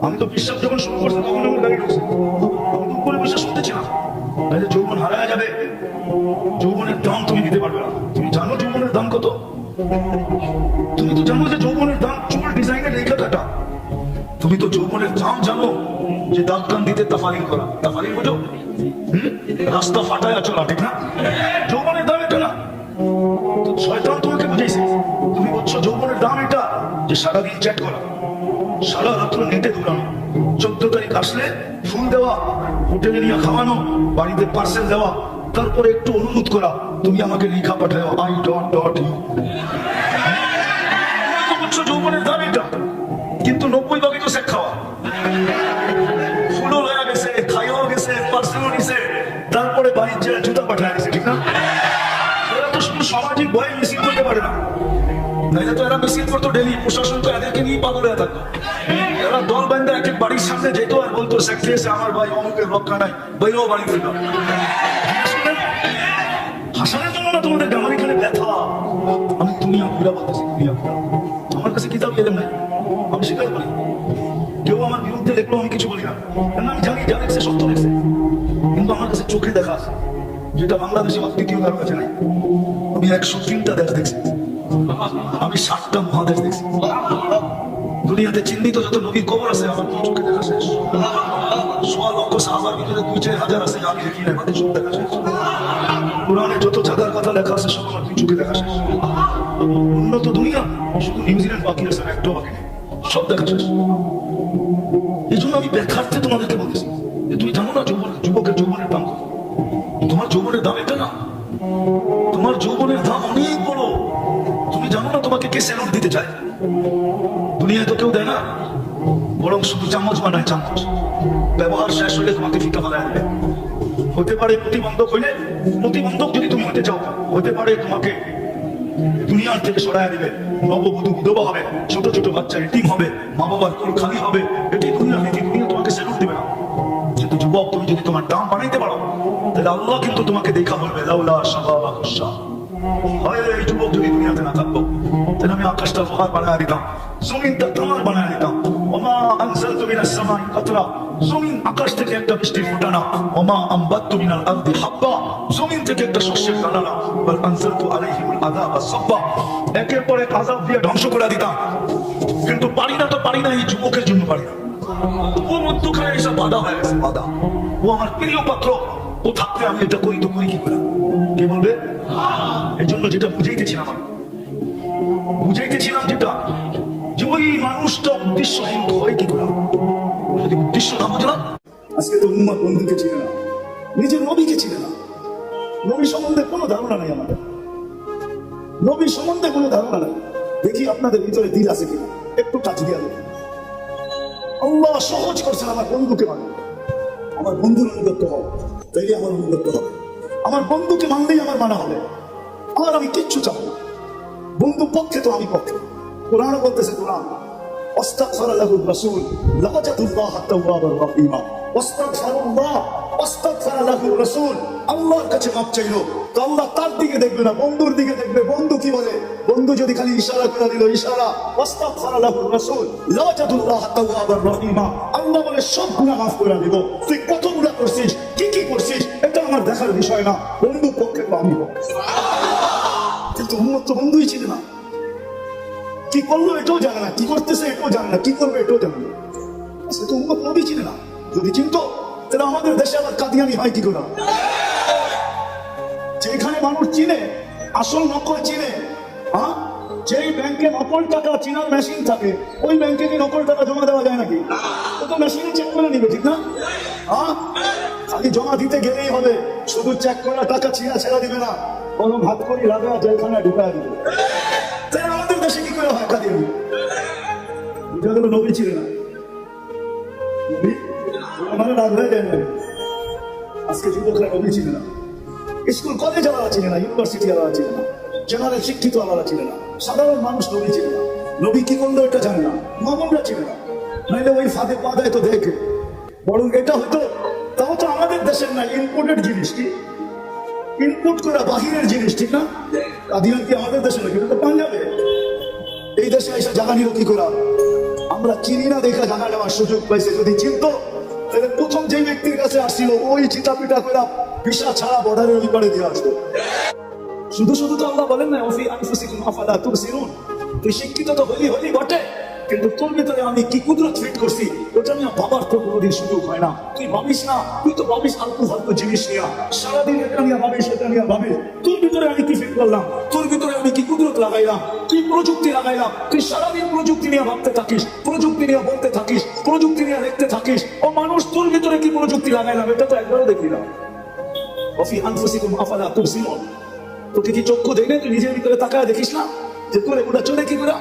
আমি তো বিশ্বাস যখন শুরু করছি তখন আমার গাড়ি ঢুকছে, আমি তো উপরে বিশ্বাস শুনতেছিলাম। তাহলে যৌবন হারায় যাবে, যৌবনের দাম তুমি দিতে পারবে না। তুমি জানো যৌবনের দাম কত? তুমি তো জানো যে যৌবনের দাম চুল ডিজাইনের রেখা কাটা। তুমি তো যৌবনের দাম জানো যে দাঁত কান দিতে তাফালিং করা। তাফালিং বুঝো? রাস্তা ফাটায় চলা, ঠিক না? যৌবনের দাম এটা না। শয়তান তোমাকে বুঝাইছে, তুমি বলছো যৌবনের দাম এটা যে সারাদিন চ্যাট করা, সারা রাত্র নেটে দৌড়ানো, 14 তারিখ আসলে ফুল দেওয়া, হোটেলে নিয়ে খাওয়ানো, বাড়িতে পার্সেল দেওয়া, তারপরে একটু অনুরোধ করা, তুমি আমাকে লেখা পাঠাও, আই ডট ডট ইউ। বলছো যৌবনের দাম এটা, কিন্তু 90 ভাগে তো সেক খাওয়া। ফুলও লয়া গেছে, খাইও গেছে, পার্সেলও নিছে, তারপরে বাড়ির যে জুতা পাঠায় গেছে, ঠিক না? এরা তো শুধু সামাজিক ভয়ে মিছিল করতে পারে না, নাইলে তো এরা মিছিল করতো ডেলি, প্রশাসন তো এদেরকে নিয়ে পাগল হয়ে থাকতো। এরা দল বান্ধে এক এক বাড়ির সামনে যেত আর বলতো, সেক্টরে এসে আমার ভাই অমুকের রক্ষা নাই, বাইরেও বাড়ি ফিরল। হাসানের জন্য না তোমাদের আমার এখানে ব্যথা। আমি দুনিয়া ঘুরা বলতেছি, দুনিয়া ঘুরা। আমার কাছে কিতাব এলেম নাই, আমি স্বীকার করি। কেউ আমার বিরুদ্ধে দেখলো আমি কিছু বলি না, কেন আমি জানি যা দেখছে সত্য দেখছে। কিন্তু আমার কাছে চোখে দেখা আছে, যেটা বাংলাদেশে বা তৃতীয় কারো কাছে নাই। আমি 103টা দেশ দেখছি, আমি 7টা মহাদেশ দেখছি। দুনিয়াতে চিহ্নিত যত নবীর কবর আছে আমার চোখে দেখা শেষ। 1.5 লক্ষ সাহাবার ভিতরে 2-4 হাজার আছে আমি দেখি না, আমাদের চোখ দেখা শেষ। কোরআনে যত চাঁদার কথা লেখা আছে সব আমার চোখে দেখা শেষ। উন্নত দুনিয়া শুধু নিউজিল্যান্ড বাকি আছে, একটাও বাকি নেই, সব দেখা শেষ। এই জন্য আমি ব্যাখ্যার্থে তোমাদেরকে বলতেছি যে তুমি জানো না যুবকের যৌবনের দাম কত? তোমার যৌবনের দাম এটা না, তোমার যৌবনের দাম অনেক বড়। তুমি জানো না তোমাকে কে সেলুট দিতে চায়? দুনিয়ায় তো কেউ দেয় না, বরং শুধু চামচ বানায়, চামচ। ব্যবহার শেষ হলে তোমাকে ফিকা বানায় দেবে। হতে পারে প্রতিবন্ধক হইলে, প্রতিবন্ধক যদি তুমি হতে চাও, হতে পারে তোমাকে দুনিয়ার থেকে সরায় দিবে। নববধূ বিধবা হবে, ছোট ছোট বাচ্চা এতিম হবে, মা বাবার কোল খালি হবে। এটি দুনিয়ার নীতি, দুনিয়া তোমাকে সেলুট দিবে না। কিন্তু যুবক, তুমি যদি তোমার দাম বানাইতে পারো, তাহলে আল্লাহ কিন্তু তোমাকে দেখা বলবে, লাউলা শাবাবাকুশ শাহ, হয় এই যুবক যদি দুনিয়াতে না থাকতো তাহলে আমি আকাশটা লোহার বানায় দিতাম, জমিনটা তামার বানায় দিতাম। ওমা আনজালতু মিনাস সামাই কাতরা, জমিন আকাশ থেকে একটা বৃষ্টির ফোঁটা না। ওমা আনবাততু মিনাল আরদি হাব্বা, জমিন থেকে একটা শস্যের দানা না। বাল আনজালতু আলাইহিমুল আযাবা সাব্বা, একের পর এক আযাব দিয়ে ধ্বংস করে দিতাম। কিন্তু পারি না তো পারি না, এই যুবকের জন্য পারি না। ও মধ্যখানে এসব বাধা হয়ে গেছে, বাধা। ও আমার প্রিয় পাত্র, ও থাকতে আমি এটা করি তো করি কি করে? কে বলবে? এই জন্য যেটা বুঝাইতেছিলাম যেটা, যে ওই মানুষটা উদ্দেশ্যহীন হয় কি করে? যদি উদ্দেশ্য না বুঝলাম, আজকে তো উম্মার বন্ধুকে চিনে না, নিজের নবীকে চিনে না। নবী সম্বন্ধে কোনো ধারণা নাই আমাদের, নবী সম্বন্ধে কোনো ধারণা নাই। দেখি আপনাদের ভিতরে দিল আছে কিনা, একটু কাজ দিয়ে দেখি। আল্লাহ সহজ করছেন আমার বন্ধুকে মানে, আমার বন্ধুর অনুগত হবে, তাইলে আমার অনুগত হবে। আমার বন্ধুকে মানলেই আমার মানা হবে। আর আমি কিচ্ছু চাবো না, বন্ধু পক্ষে তো আমি পক্ষে। কোরআন বলতেছে, কোরআন আস্তাগফার লাহুর রাসূল লাওয়াজাদুল্লাহ তাওয়াবার রহিমা। আস্তাগফার লাহুর রাসূল, আল্লাহর কাছে মাপ চাইলো তো আল্লাহ তার দিকে দেখবে না, বন্ধুর দিকে দেখবে। বন্ধু কি বলে? বন্ধু যদি খালি ইশারা করে দিল, ইশারা, আস্তাগফার লাহুর রাসূল লাওয়াজাদুল্লাহ তাওয়াবার রহিমা, আল্লাহ বলে সব গুনাহ মাফ করে দিব। তুই কত গুনাহ করছিস, কি করছিস, এটা আমার দেখার বিষয় না। বন্ধু পক্ষে তো আমি পক্ষে। কিন্তু উম্মত তো বন্ধুই ছিল না। কি করলো এটাও জানে না, কি করতেছে এটাও জানে না, কি করবে এটাও জানে না। সে তো উম্মত নবী ছিল না। যদি চিনতো তাহলে আমাদের দেশে আবার কাদিয়ানি হয় কি করে? যেখানে মানুষ চিনে, আসল নকল চিনে। হ্যাঁ, যেই ব্যাংকে নকল টাকা চিনার মেশিন থাকে, ওই ব্যাংকে কি নকল টাকা জমা দেওয়া যায় নাকি? ও তো মেশিনে চেক করে নিবে, ঠিক না? হ্যাঁ, খালি জমা দিতে গেলেই হবে, শুধু চেক করা টাকা ছেড়া দিবে না, কোনো ভাত করি লাগা জেলখানায় ঢুকায় দিবে। তাই আমাদের দেশে কি করে হয় কাদিয়ানি? বুঝা গেল নবী ছিল না। নবী মানে রাগ হয়ে যায় না। আজকে যুবকরা নবী ছিল না, স্কুল কলেজ আলাদা ছিল না, ইউনিভার্সিটি আলাদা ছিল না, জেনারেল শিক্ষিত আলাদা ছিল না, সাধারণ মানুষ নবী ছিল না। নবী কি করলো এটা জানে না, মামুনরা ছিল না। নাইলে ওই ফাঁদে পা দেয় তো দেখে, বরং এটা হতো, তাও তো আমাদের দেশের না, ইম্পোর্টেড জিনিস। কি ইনপুট করা বাহিরের জিনিস, ঠিক না? কাদিয়ান কি আমাদের দেশে নাকি? এটা তো পাঞ্জাবে। এই দেশে এসে জায়গা নিল কি করা? আমরা চিনি না দেখা জায়গা নেওয়ার সুযোগ পাইছে। যদি চিনতো তাহলে প্রথম যে ব্যক্তির কাছে আসছিল ওই চিতা পিটা করে ভিসা ছাড়া বর্ডারের ওই পারে দিয়ে আসতো। শুধু তো আল্লাহ বলেন না, ওফি আনফুসিকুম আফালা তুবসিরুন। তুই শিক্ষিত তো হলি বটে, কিন্তু তোর ভিতরে আমি কি কুদরত ফিট করছি ওটা নিয়ে ভাবার তো কোনোদিন সুযোগ হয় না। তুই ভাবিস না, তুই তো ভাবিস ফালতু জিনিস নিয়ে, সারাদিন এটা নিয়ে ভাবিস, সেটা নিয়ে ভাবিস। তোর ভিতরে আমি কি ফিট করলাম, তোর ভিতরে আমি কি কুদরত লাগাইলাম, কি প্রযুক্তি লাগাইলাম। তুই সারাদিন প্রযুক্তি নিয়ে ভাবতে থাকিস, প্রযুক্তি নিয়ে বলতে থাকিস, প্রযুক্তি নিয়ে দেখতে থাকিস। ও মানুষ, তোর ভিতরে কি প্রযুক্তি লাগাইলাম এটা তো একবারও দেখলি না। ওফি আনফুসিকুম আফালা তুবসিরুন। তোকে কি চক্ষু দেখে তুই নিজের ভিতরে তাকায় দেখিস না যে তোর ওটা চলে কি করে?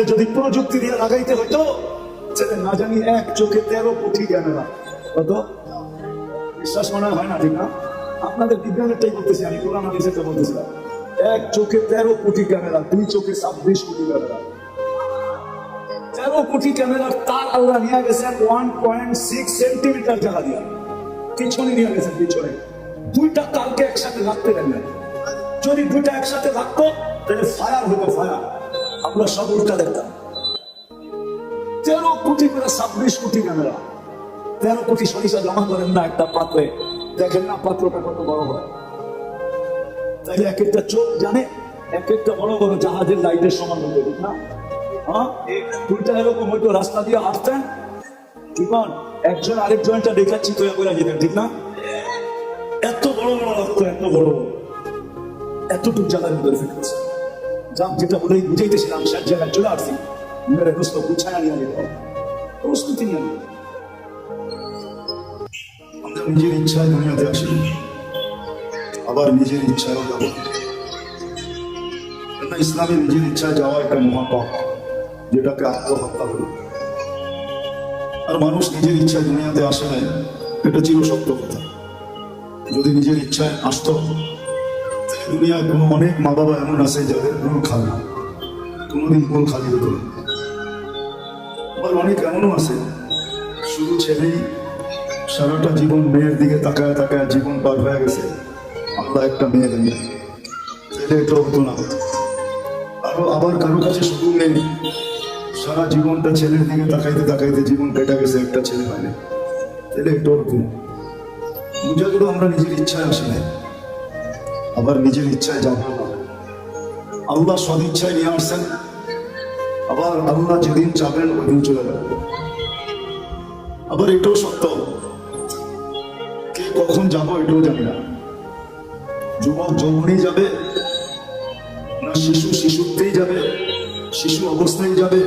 যদি প্রযুক্তি দিয়ে লাগাইতে হইতো না জানি 1 চোখে 13 কোটি ক্যামেরা। কত বিশ্বাস মনে হয় না, ঠিক না? আপনাদের বিজ্ঞানেরটাই বলতেছি আমি, কোরআন হাদিসেরটা বলতেছিলাম। 1 চোখে 13 কোটি ক্যামেরা, 2 চোখে 26 কোটি ক্যামেরা। 13 কোটি ক্যামেরার তার আল্লাহ নিয়ে গেছেন 1.6 সেন্টিমিটার জায়গা দিয়া, পিছনে নিয়ে গেছেন। পিছনে 2টা তারকে একসাথে রাখতে দেন না। যদি 2টা একসাথে রাখতো তাহলে ফায়ার হতো, ফায়ার। আমরা সব উল্টা দেখতাম। 13 কোটি করে 26 কোটি ক্যামেরা, 13 কোটি সরিষা জমা করেন না একটা পাত্রে, দেখেন না পাত্রটা কত বড় হয়। তাই এক একটা চোখ জানে, এক একটা বড় বড় জাহাজের লাইটের সমান হতো, ঠিক না? হ্যাঁ, 2টা এরকম হয়তো রাস্তা দিয়ে আসতেন, ঠিক না? একজন আরেকজনটা দেখাচ্ছি তো করে যেতেন, ঠিক না? এত বড় রাস্তা, এত বড়, এতটুকু জায়গার ভিতরে ফেটেছে। যেটা বলে বুঝাইতেছিলাম, সে জায়গায় চলে আসছি, মেরে দোস্ত গুছায় নিয়ে যেতে হবে, প্রস্তুতি নিয়ে নিতে। আমরা নিজের ইচ্ছায় দুনিয়াতে আসি, আবার নিজের ইচ্ছায়ও যাব। ইসলামে নিজের ইচ্ছায় যাওয়া একটা মহাপাপ, যেটাকে আত্মহত্যা বলে। আর মানুষ নিজের ইচ্ছায় দুনিয়াতে আসে না, এটা চিরসত্য কথা। যদি নিজের ইচ্ছায় আসতো, দুনিয়ায় কোনো অনেক মা বাবা এমন আছে যাদের কোনো খাবে না, কোনোদিন কোন খালি হতো না। আবার অনেক এমনও আছে শুধু ছেলেই সারাটা জীবন মেয়ের দিকে তাকায় জীবন পার হয়ে গেছে। আল্লাহ আল্লাহ একটা মেয়ে দেন, তাহলে এটা হতো না। আবার কারো কাছে সুযোগ নেই, সারা জীবনটা ছেলের দিকে তাকাইতে তাকাইতে জীবন কেটে গেছে, একটা ছেলে পায়নি, তাহলে এটা হতো না। বুঝা গেল আমরা নিজের ইচ্ছায় আসি না, আবার নিজের ইচ্ছায় যাব না। আল্লাহ সদিচ্ছায় নিয়ে আসছেন, আবার আল্লাহ যেদিন চাবেন ওই দিন চলে যাবে। আবার এটাও সত্য, কে কখন যাবো এটাও জানি না। যুবক যৌবনেই যাবে, না শিশু শিশুতেই যাবে, শিশু অবস্থায় যাবে,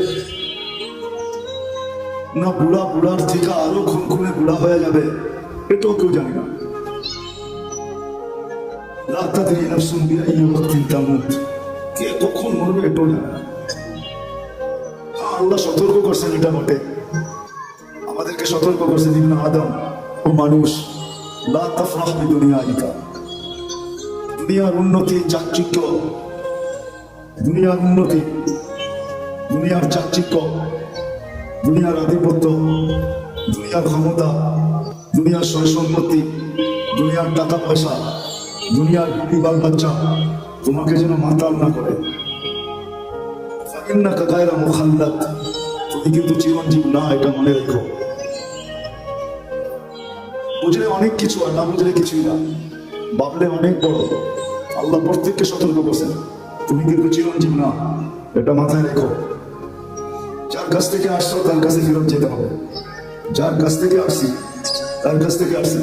না বুড়া বুড়ার থেকে আরো খুনখুনে বুড়া হয়ে যাবে, এটাও কেউ জানি না। লা তাদরি নাফসুন বিআইয়ি ওয়াক্তিন তামুত, কে কখন মরবে এটাও জানে না। আল্লাহ সতর্ক করছেন, এটা বটে, আমাদেরকে সতর্ক করছেন, ইবনে আদম ও মানুষ, লা তাফরাহ বিদুনিয়াইকা, দুনিয়ার উন্নতি চাকচিক্য, দুনিয়ার উন্নতি, দুনিয়ার চাকচিক্য, দুনিয়ার আধিপত্য, দুনিয়ার ক্ষমতা, দুনিয়ার সয় সম্পত্তি, দুনিয়ার টাকা পয়সা, দুনিয়ার বিবাহ বাচ্চা তোমাকে যেন মাতাল না করে। ফাইন্নাকা গায়রা মুখাল্লাদ, তুমি কিন্তু চিরঞ্জীব না, এটা মনে রেখো। বুঝলে অনেক কিছু আর না বুঝলে কিছুই না, ভাবলে অনেক বড়। আল্লাহ প্রত্যেককে সতর্ক করছেন, তুমি কিন্তু চিরঞ্জীব না, এটা মাথায় রেখো। যার কাছ থেকে আসছো তার কাছে ফেরত যেতে হবে, যার কাছ থেকে আসছি তার কাছ থেকে আসছি,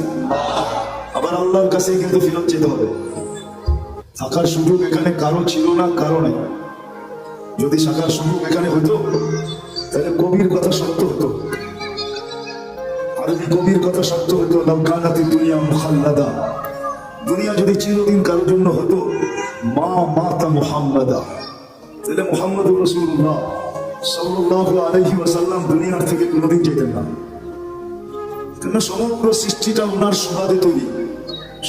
আবার আল্লাহর কাছে কিন্তু ফেরত যেতে হবে। থাকার সুযোগ এখানে কারো ছিল না, কারো নাই। যদি থাকার সুযোগ এখানে হতো তাহলে কবির কথা সত্য হতো, আরবি কবির কথা সত্য হতো, লাউ কানাতি দুনিয়া মুখাল্লাদা, দুনিয়া যদি চিরদিন কারোর জন্য হতো, মা মাতা মুহাম্মাদা, তাহলে মুহাম্মদুর রাসূলুল্লাহ সাল্লাল্লাহু আলাইহি ওয়াসাল্লাম দুনিয়ার থেকে কোনোদিন যেতেন না। কেন? সমগ্র সৃষ্টিটা ওনার সুবাদে তৈরি,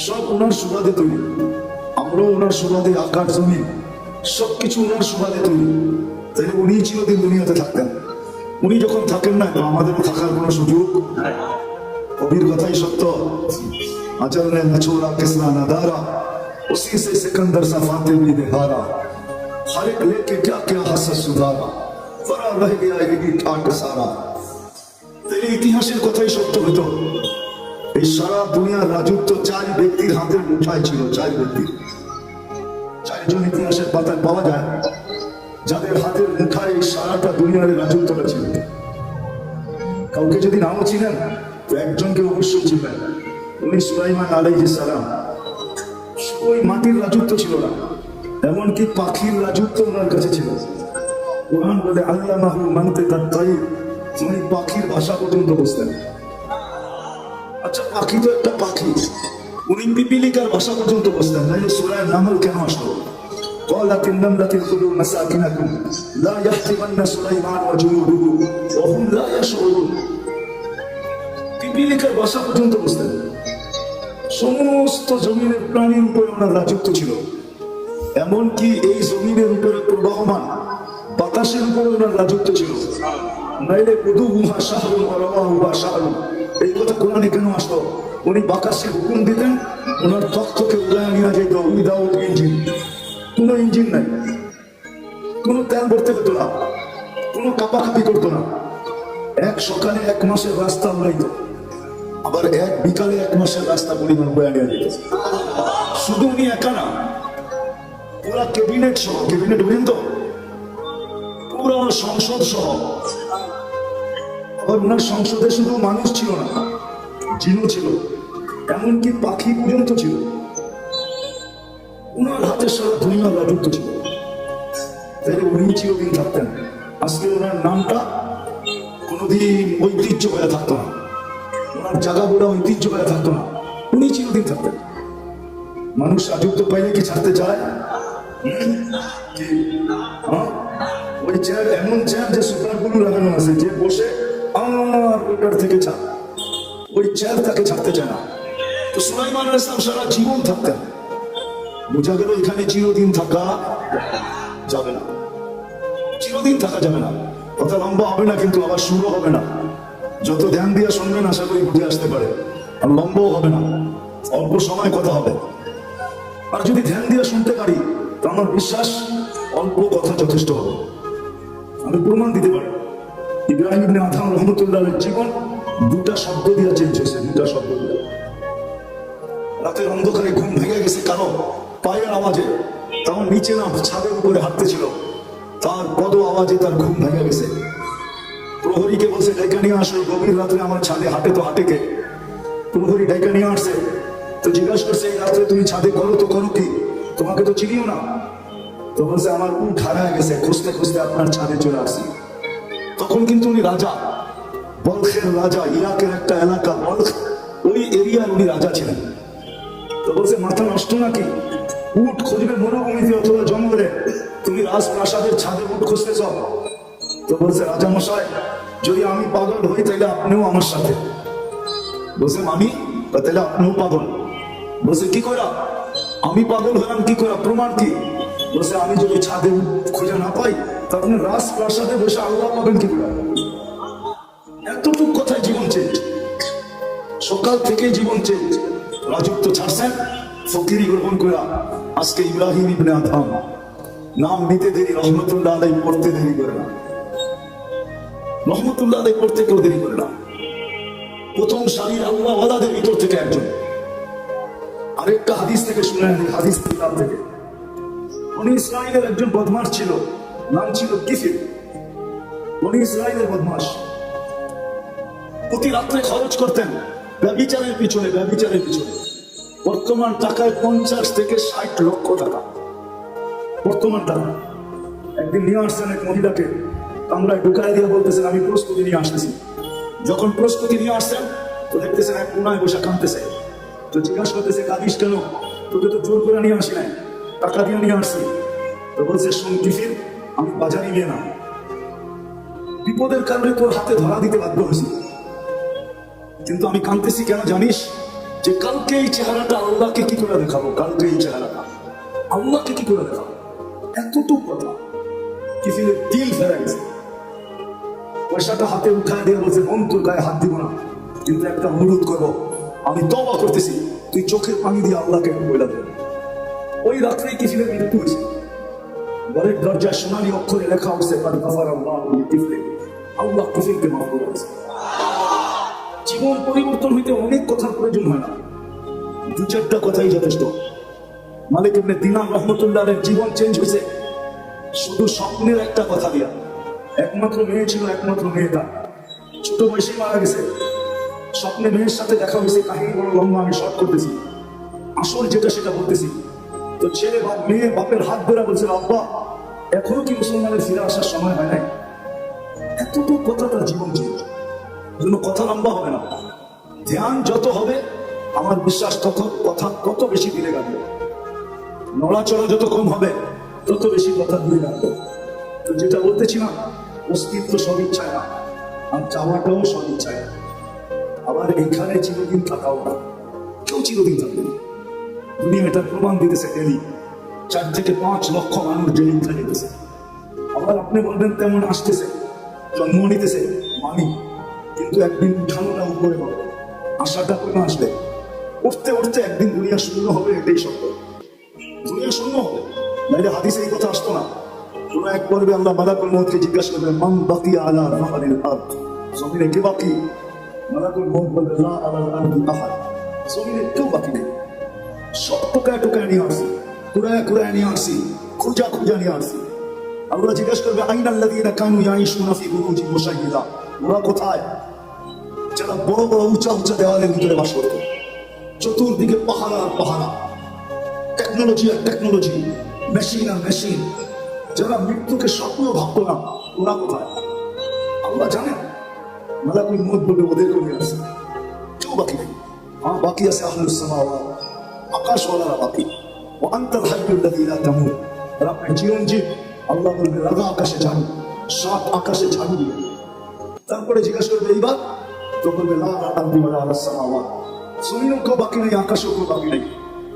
সব ওনার সুবাদে তৈরি, আমরাও ওনার সুবাদে, আকাশ জমিন সবকিছু ওনার সুবাদে তৈরি। তাহলে উনি চিরদিন দুনিয়াতে থাকতেন। উনি যখন থাকেন না, তো আমাদেরও থাকার কোনো সুযোগ নাই। কবির কথাই সত্য, আচল নে নছোড়া কিসরা নাদারা, উসি সে সিকন্দর সা ফাতে भी बिहारा, हर एक लेके क्या क्या हसस सुधारा, परा रह गया यही ठाट सारा। তাহলে ইতিহাসের কথাই সত্য হতো। এই সারা দুনিয়ার রাজত্ব চার ব্যক্তির হাতের মুঠায় ছিল, চার ব্যক্তি, চারজন ইতিহাসের পাতায় পাওয়া যায় যাদের হাতের মুঠায় এই সারাটা দুনিয়ার রাজত্বটা ছিল। কাউকে যদি নামও ছিলেন তো একজনকে অবশ্যই ছিলেন, উনি সুলাইমান আলাইহিস সালাম। ওই মাটির রাজত্ব ছিল না, এমনকি পাখির রাজত্ব ওনার কাছে ছিল। কোরআন বলে আল্লামাহু মানতিকাত তাইর, উনি পাখির ভাষা পর্যন্ত বুঝতেন। আচ্ছা, পাখি তো একটা পাখি, উনি পিপিলিকার ভাষা পর্যন্ত বুঝতেন। নাহলে সূরা নামল কেন আসলো? قالت النملة ادخلوا مساكنكم لا يحطمن سليمان وجنوده وهم لا يشعرون। পিপিলিকার ভাষা পর্যন্ত বুঝতেন। সমস্ত জমিনের প্রাণীর উপরে ওনার রাজত্ব ছিল, এমনকি এই জমিনের উপরে প্রবাহমান বাতাসের উপরে ওনার রাজত্ব ছিল। নাইলে উদুহা শাহরুন ওয়া রাওয়াহুহা শাহরুন, এই কথা কোরআনে কেন আসলো? উনি বাতাসে হুকুম দিতেন, ওনার তখ্তকে উড়ায় নিয়ে যেত উইদাউট ইঞ্জিন। কোনো ইঞ্জিন নাই, কোনো তেল ভরতে হতো না, কোনো কাপাকাপি করতো না। এক সকালে 1 মাসের রাস্তা উড়াইতো, আবার এক বিকালে 1 মাসের রাস্তা পরিমাণ বয়ে নিয়ে যেত। শুধু উনি একা না, পুরা ক্যাবিনেট সহ, ক্যাবিনেট বুঝেন তো, পুরা সংসদ সহ। আবার ওনার সংসদে শুধু মানুষ ছিল না, জিনও ছিল, এমনকি পাখি পর্যন্ত ছিল। ওনার হাতে সারা দুনিয়ার রাজত্ব ছিল। তাহলে উনি চিরদিন থাকতেন। আজকে ওনার নামটা কোনোদিন ঐতিহ্য হয়ে থাকতো না, ওনার জায়গাগুলো ঐতিহ্য হয়ে থাকতো না, উনি চিরদিন থাকতেন। মানুষ রাজত্ব পাইলে কি ছাড়তে চায়? ওই চেয়ার, এমন চেয়ার যে সুপারগুলো লাগানো আছে, যে বসে আর ওটার থেকে ছাড়, ওই চেয়ার তাকে ছাড়তে চায় না। তো সুলাইমান আলাইহিস সালাম সারা জীবন থাকতেন। বোঝা গেল এখানে চিরদিন থাকা যাবে না, চিরদিন থাকা যাবে না। কথা লম্বা হবে না, কিন্তু আবার শুরু হবে না। যত ধ্যান দিয়ে শুনবেন আশা করি বুঝে আসতে পারে। আর লম্বাও হবে না, অল্প সময় কথা হবে। আর যদি ধ্যান দিয়ে শুনতে পারি তো আমার বিশ্বাস অল্প কথা যথেষ্ট হবে। আমি প্রমাণ দিতে পারি ইব্রাহিম ইবনে আদহাম রহমতুল্লাহের জীবন দুটা শব্দ দিয়ে চেঞ্জ হয়েছে, দুটা শব্দ দিয়ে। রাতের অন্ধকারে ঘুম ভেঙে গেছে কারো পায়ের আওয়াজে, তখন নিচে না ছাদের উপরে হাঁটতেছিল, তার পদ আওয়াজে তার ঘুম ভেঙে গেছে। প্রহরীকে বলছে ডাইকা নিয়ে আসো, গভীর রাত্রে আমার ছাদে হাঁটে তো হাঁটে কে? প্রহরী ডাইকা নিয়ে আসছে, তো জিজ্ঞাসা করছে এই রাত্রে তুমি ছাদে করো তো করো কি, তোমাকে তো চিনিও না। তো বলছে আমার উঠ হারায় গেছে, খুঁজতে খুঁজতে আপনার ছাদে চলে আসছি। তখন কিন্তু উনি রাজা, বলখের রাজা, ইরাকের একটা এলাকা বলখ, ওই এরিয়ার উনি রাজা ছিলেন। তো বলছে মাথা নষ্ট নাকি, উট খুঁজবে মরুভূমিতে অথবা জঙ্গলে, তুমি রাজপ্রাসাদের ছাদে উট খুঁজতেছ? তো বলছে রাজা মশাই যদি আমি পাগল হই তাহলে আপনিও আমার সাথে। বলছে আমি? তাহলে আপনিও পাগল। বলছে কি করে আমি পাগল হলাম, কি করে, প্রমাণ কি? বলছে আমি যদি ছাদে খুঁজে না পাই তখন রাজপ্রাসাদে বসে আল্লাহ পাবেন কি করে? এতটুকু কথায় জীবন চেঞ্জ, সকাল থেকে জীবন চেঞ্জ। রাজত্ব ছাড়ছেন, ফকিরি গ্রহণ করে আজকে ইব্রাহিম ইবনে আদহাম নাম নিতে দেরি, রহমতুল্লাহ আলাইহি পড়তে দেরি করে না, রহমতুল্লাহ আলাইহি পড়তে কেউ দেরি করে না। প্রথম সারির আল্লাহ ওয়ালাদের ভিতর থেকে একজন। আরেকটা হাদিস থেকে শুনে হাদিস কিতাব থেকে, বনি ইসরাইলের একজন বদমাশ ছিল, নাম ছিল কিফির। বনি ইসরাইলের বদমাশ, প্রতি রাত্রে খরচ করতেন ব্যভিচারের পিছনে, ব্যভিচারের পিছনে। বর্তমান টাকায় 50 থেকে 60 লক্ষ টাকা বর্তমান টাকা। একদিন নিয়ে আসছেন এক মহিলাকে, আমরা ঢুকায় দিয়ে বলতেছেন আমি প্রস্তুতি নিয়ে আসতেছি। যখন প্রস্তুতি নিয়ে আসছেন তো দেখতেছেন এক কোনায় বসে কাঁদতেছে। তো জিজ্ঞাসা করতেছে কাঁদিস কেন? তোকে তো জোর করে নিয়ে আসি নাই, টাকা দিয়ে নিয়ে আসছি। তো বলছে শোন কিফির, আমি বাজারে গিয়ে না, বিপদের কারণে তোর হাতে ধরা দিতে বাধ্য হয়েছি, কিন্তু আমি কাঁদতেছি কেন জানিস? যে কালকে এই চেহারাটা আল্লাহকে কি করে দেখাবো, কালকে এই চেহারাটা আল্লাহকে কি করে দেখাবো। এতটুকু কথা কিফিলের দিল ফেরা গেছে। পয়সাটা হাতে উঠায় দিয়ে বলছে বোন তোর গায়ে হাত দিব না, কিন্তু একটা অনুরোধ করবো, আমি তওবা করতেছি, তুই চোখের পানি দিয়ে আল্লাহকে বলে দে। ওই রাত্রেই কিফিলের মৃত্যু হয়েছে। ঘরের দরজায় সোনালী অক্ষরে লেখা হয়েছে আল্লাহ কিফিলকে মাফ করে দিয়েছে। জীবন পরিবর্তন হইতে অনেক কথার প্রয়োজন হয় না, দু চারটা কথাই যথেষ্ট। মালিক ইবনে দিনার রহমতুল্লাহের জীবন চেঞ্জ হয়েছে শুধু স্বপ্নের একটা কথা দিয়া। একমাত্র মেয়ে ছিল, একমাত্র মেয়েটা ছোট বয়সে মারা গেছে। স্বপ্নে মেয়ের সাথে দেখা হয়েছে, কাহিনী বড় লম্বা, আমি শর্ট করতেছি, আসল যেটা সেটা বলতেছি। তো ছেলে মেয়ে বাপের হাত ধরে বলছে আব্বা এখনো কি মুসলমানের ফিরে আসার সময় হয় নাই? এতটুকু কথা তার জীবন ছিল। জন্য কথা লম্বা হবে না, ধ্যান যত হবে আমার বিশ্বাস তখন কথা তত বেশি দিলে গাবে, নড়াচড়া যত কম হবে তত বেশি কথা দিলে গাবে। তো যেটা বলতেছিলাম, অস্তিত্ব সব ইচ্ছায় না, আর চাওয়াটাও সব ইচ্ছায় না। আবার এইখানে চিরদিন থাকাও না, কেউ চিরদিন থাকবে না। দুনিয়া এটার প্রমাণ দিতেছে ডেলি 4 থেকে 5 লক্ষ মানুষ ডেলি উঠে যেতেছে। আবার আপনি বলবেন তেমন আসতেছে, জন্ম নিতেছে, মানি, কিন্তু একদিন উঠানোটা উপরে হবে, আশাটা করে আসবে। উঠতে উঠতে একদিন দুনিয়া শূন্য হবে, এটাই সত্য। দুনিয়া শূন্য হবে, নাইলে হাদিসে এই কথা আসতো না। কোন এক পর্বে আল্লাহ মালাকুল মউতকে জিজ্ঞাসা করবেন মান বাকিয়া আলা যাহরিল আরদ, জমিনে কে বাকি? মালাকুল মউত বলবে লা আলাল আরদি আহাদ, জমিনে কেউ বাকি নেই। সব টোকায় টোকায় নিয়ে আসছি, কুড়ায় কুড়ায় নিয়ে আসছি, খুঁজা খুঁজা নিয়ে আসছি। আল্লাহ জিজ্ঞাসা করবে আইনাল্লাযীনা কানু ইয়াঈশুনা ফি বুরুজিন মুশাইয়্যিদা, ওরা কোথায়? যারা বড় বড় উঁচা উঁচা দেওয়ালের ভিতরে বাস করত, চতুর্দিকে পাহাড় আর পাহাড়, টেকনোলজি আর টেকনোলজি, মেশিন আর মেশিন, যারা মৃত্যুকে স্বপ্ন ভাবত না, ওরা কোথায়? আল্লাহ জানেন। মালাকুল মউত বলবে ওদেরকে নিয়ে আসছে, কেউ বাকি নেই। বাকি আছে আহলুস সামাওয়াত, আকাশওয়ালারা বাকি। ও আনতাল হাইয়ুল্লাযী লা তামুত, আর আপনি চিরঞ্জীব। আল্লাহ বলবে রাগা আকাশে ঝাড়ু, 7 আকাশে ঝাড়ু দিবে। তারপরে জিজ্ঞাসা করবে এইবার, তো বলবে লা আরদি ওয়ালা আলাস সামাওয়াত, জমিনও কেউ বাকি নেই, আকাশও কেউ বাকি নেই।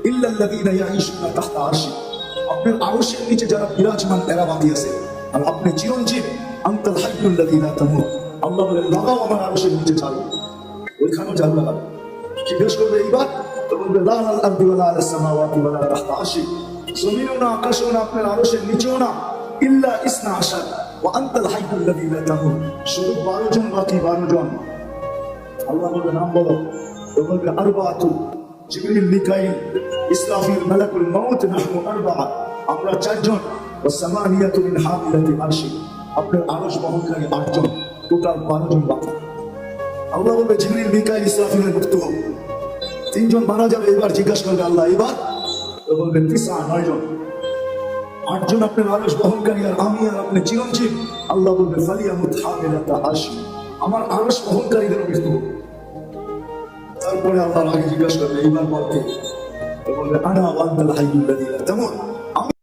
ইল্লাল্লাযীনা ইয়াঈশুনা তাহতা আরশি, আপনার আরশের নিচে যারা বিরাজমান এরা বাকি আছে। আর আপনি চিরঞ্জীব, আনতাল হাইয়ুল্লাযী লা তামুত। আল্লাহ বলে লাগাও আমার আরশের নিচে ঝাড়ু, ওইখানেও ঝাড়ু লাগাবে। জিজ্ঞেস করবে এইবার, তো বলবে লা আলাল আরদি ওয়ালা আলাস সামাওয়াতি ওয়ালা তাহতা আরশি, জমিনও না আকাশও না আপনার আরশের নিচেও না, ইল্লা ইসনা আশার ওয়া আনতাল হাইয়ুল লাযী লা তামুত, শুধু 12 জন বাকি 12 জন। আল্লাহ বলবে নাম বলো, তো বলবে আরবাআতু, জিবরিল মিকাইল ইসরাফিল মালাকুল মাউত, নাহনু আরবাআ, আমরা 4 জন, ওয়া সামানিয়াতু মিন হামিলাতি আরশি, আপনার আরশ বহনকারী 8 জন, টোটাল 12 জন বাকি। আল্লাহ বলবে জিবরিল মিকাইল ইসরাফিলের মৃত্যু হোক, 3 জন মারা যাবে। এবার জিজ্ঞাসা করবে আল্লাহ এবার, তো বলবে 9 জন, 8 জন আপনার আরশ বহনকারী আর আমি আর আপনি চিরঞ্জীব। আল্লাহ বলবে ফালিয়ামুত হামিলাতা আরশি, আমার আরশ বহনকারীদের মৃত্যু হোক। তারপরে আল্লাহর আগে জিজ্ঞাসা করবে এইবার বলতে, তো বলবে আনা ওয়া আনতাল হাইয়ুল লাযী লা তামুত,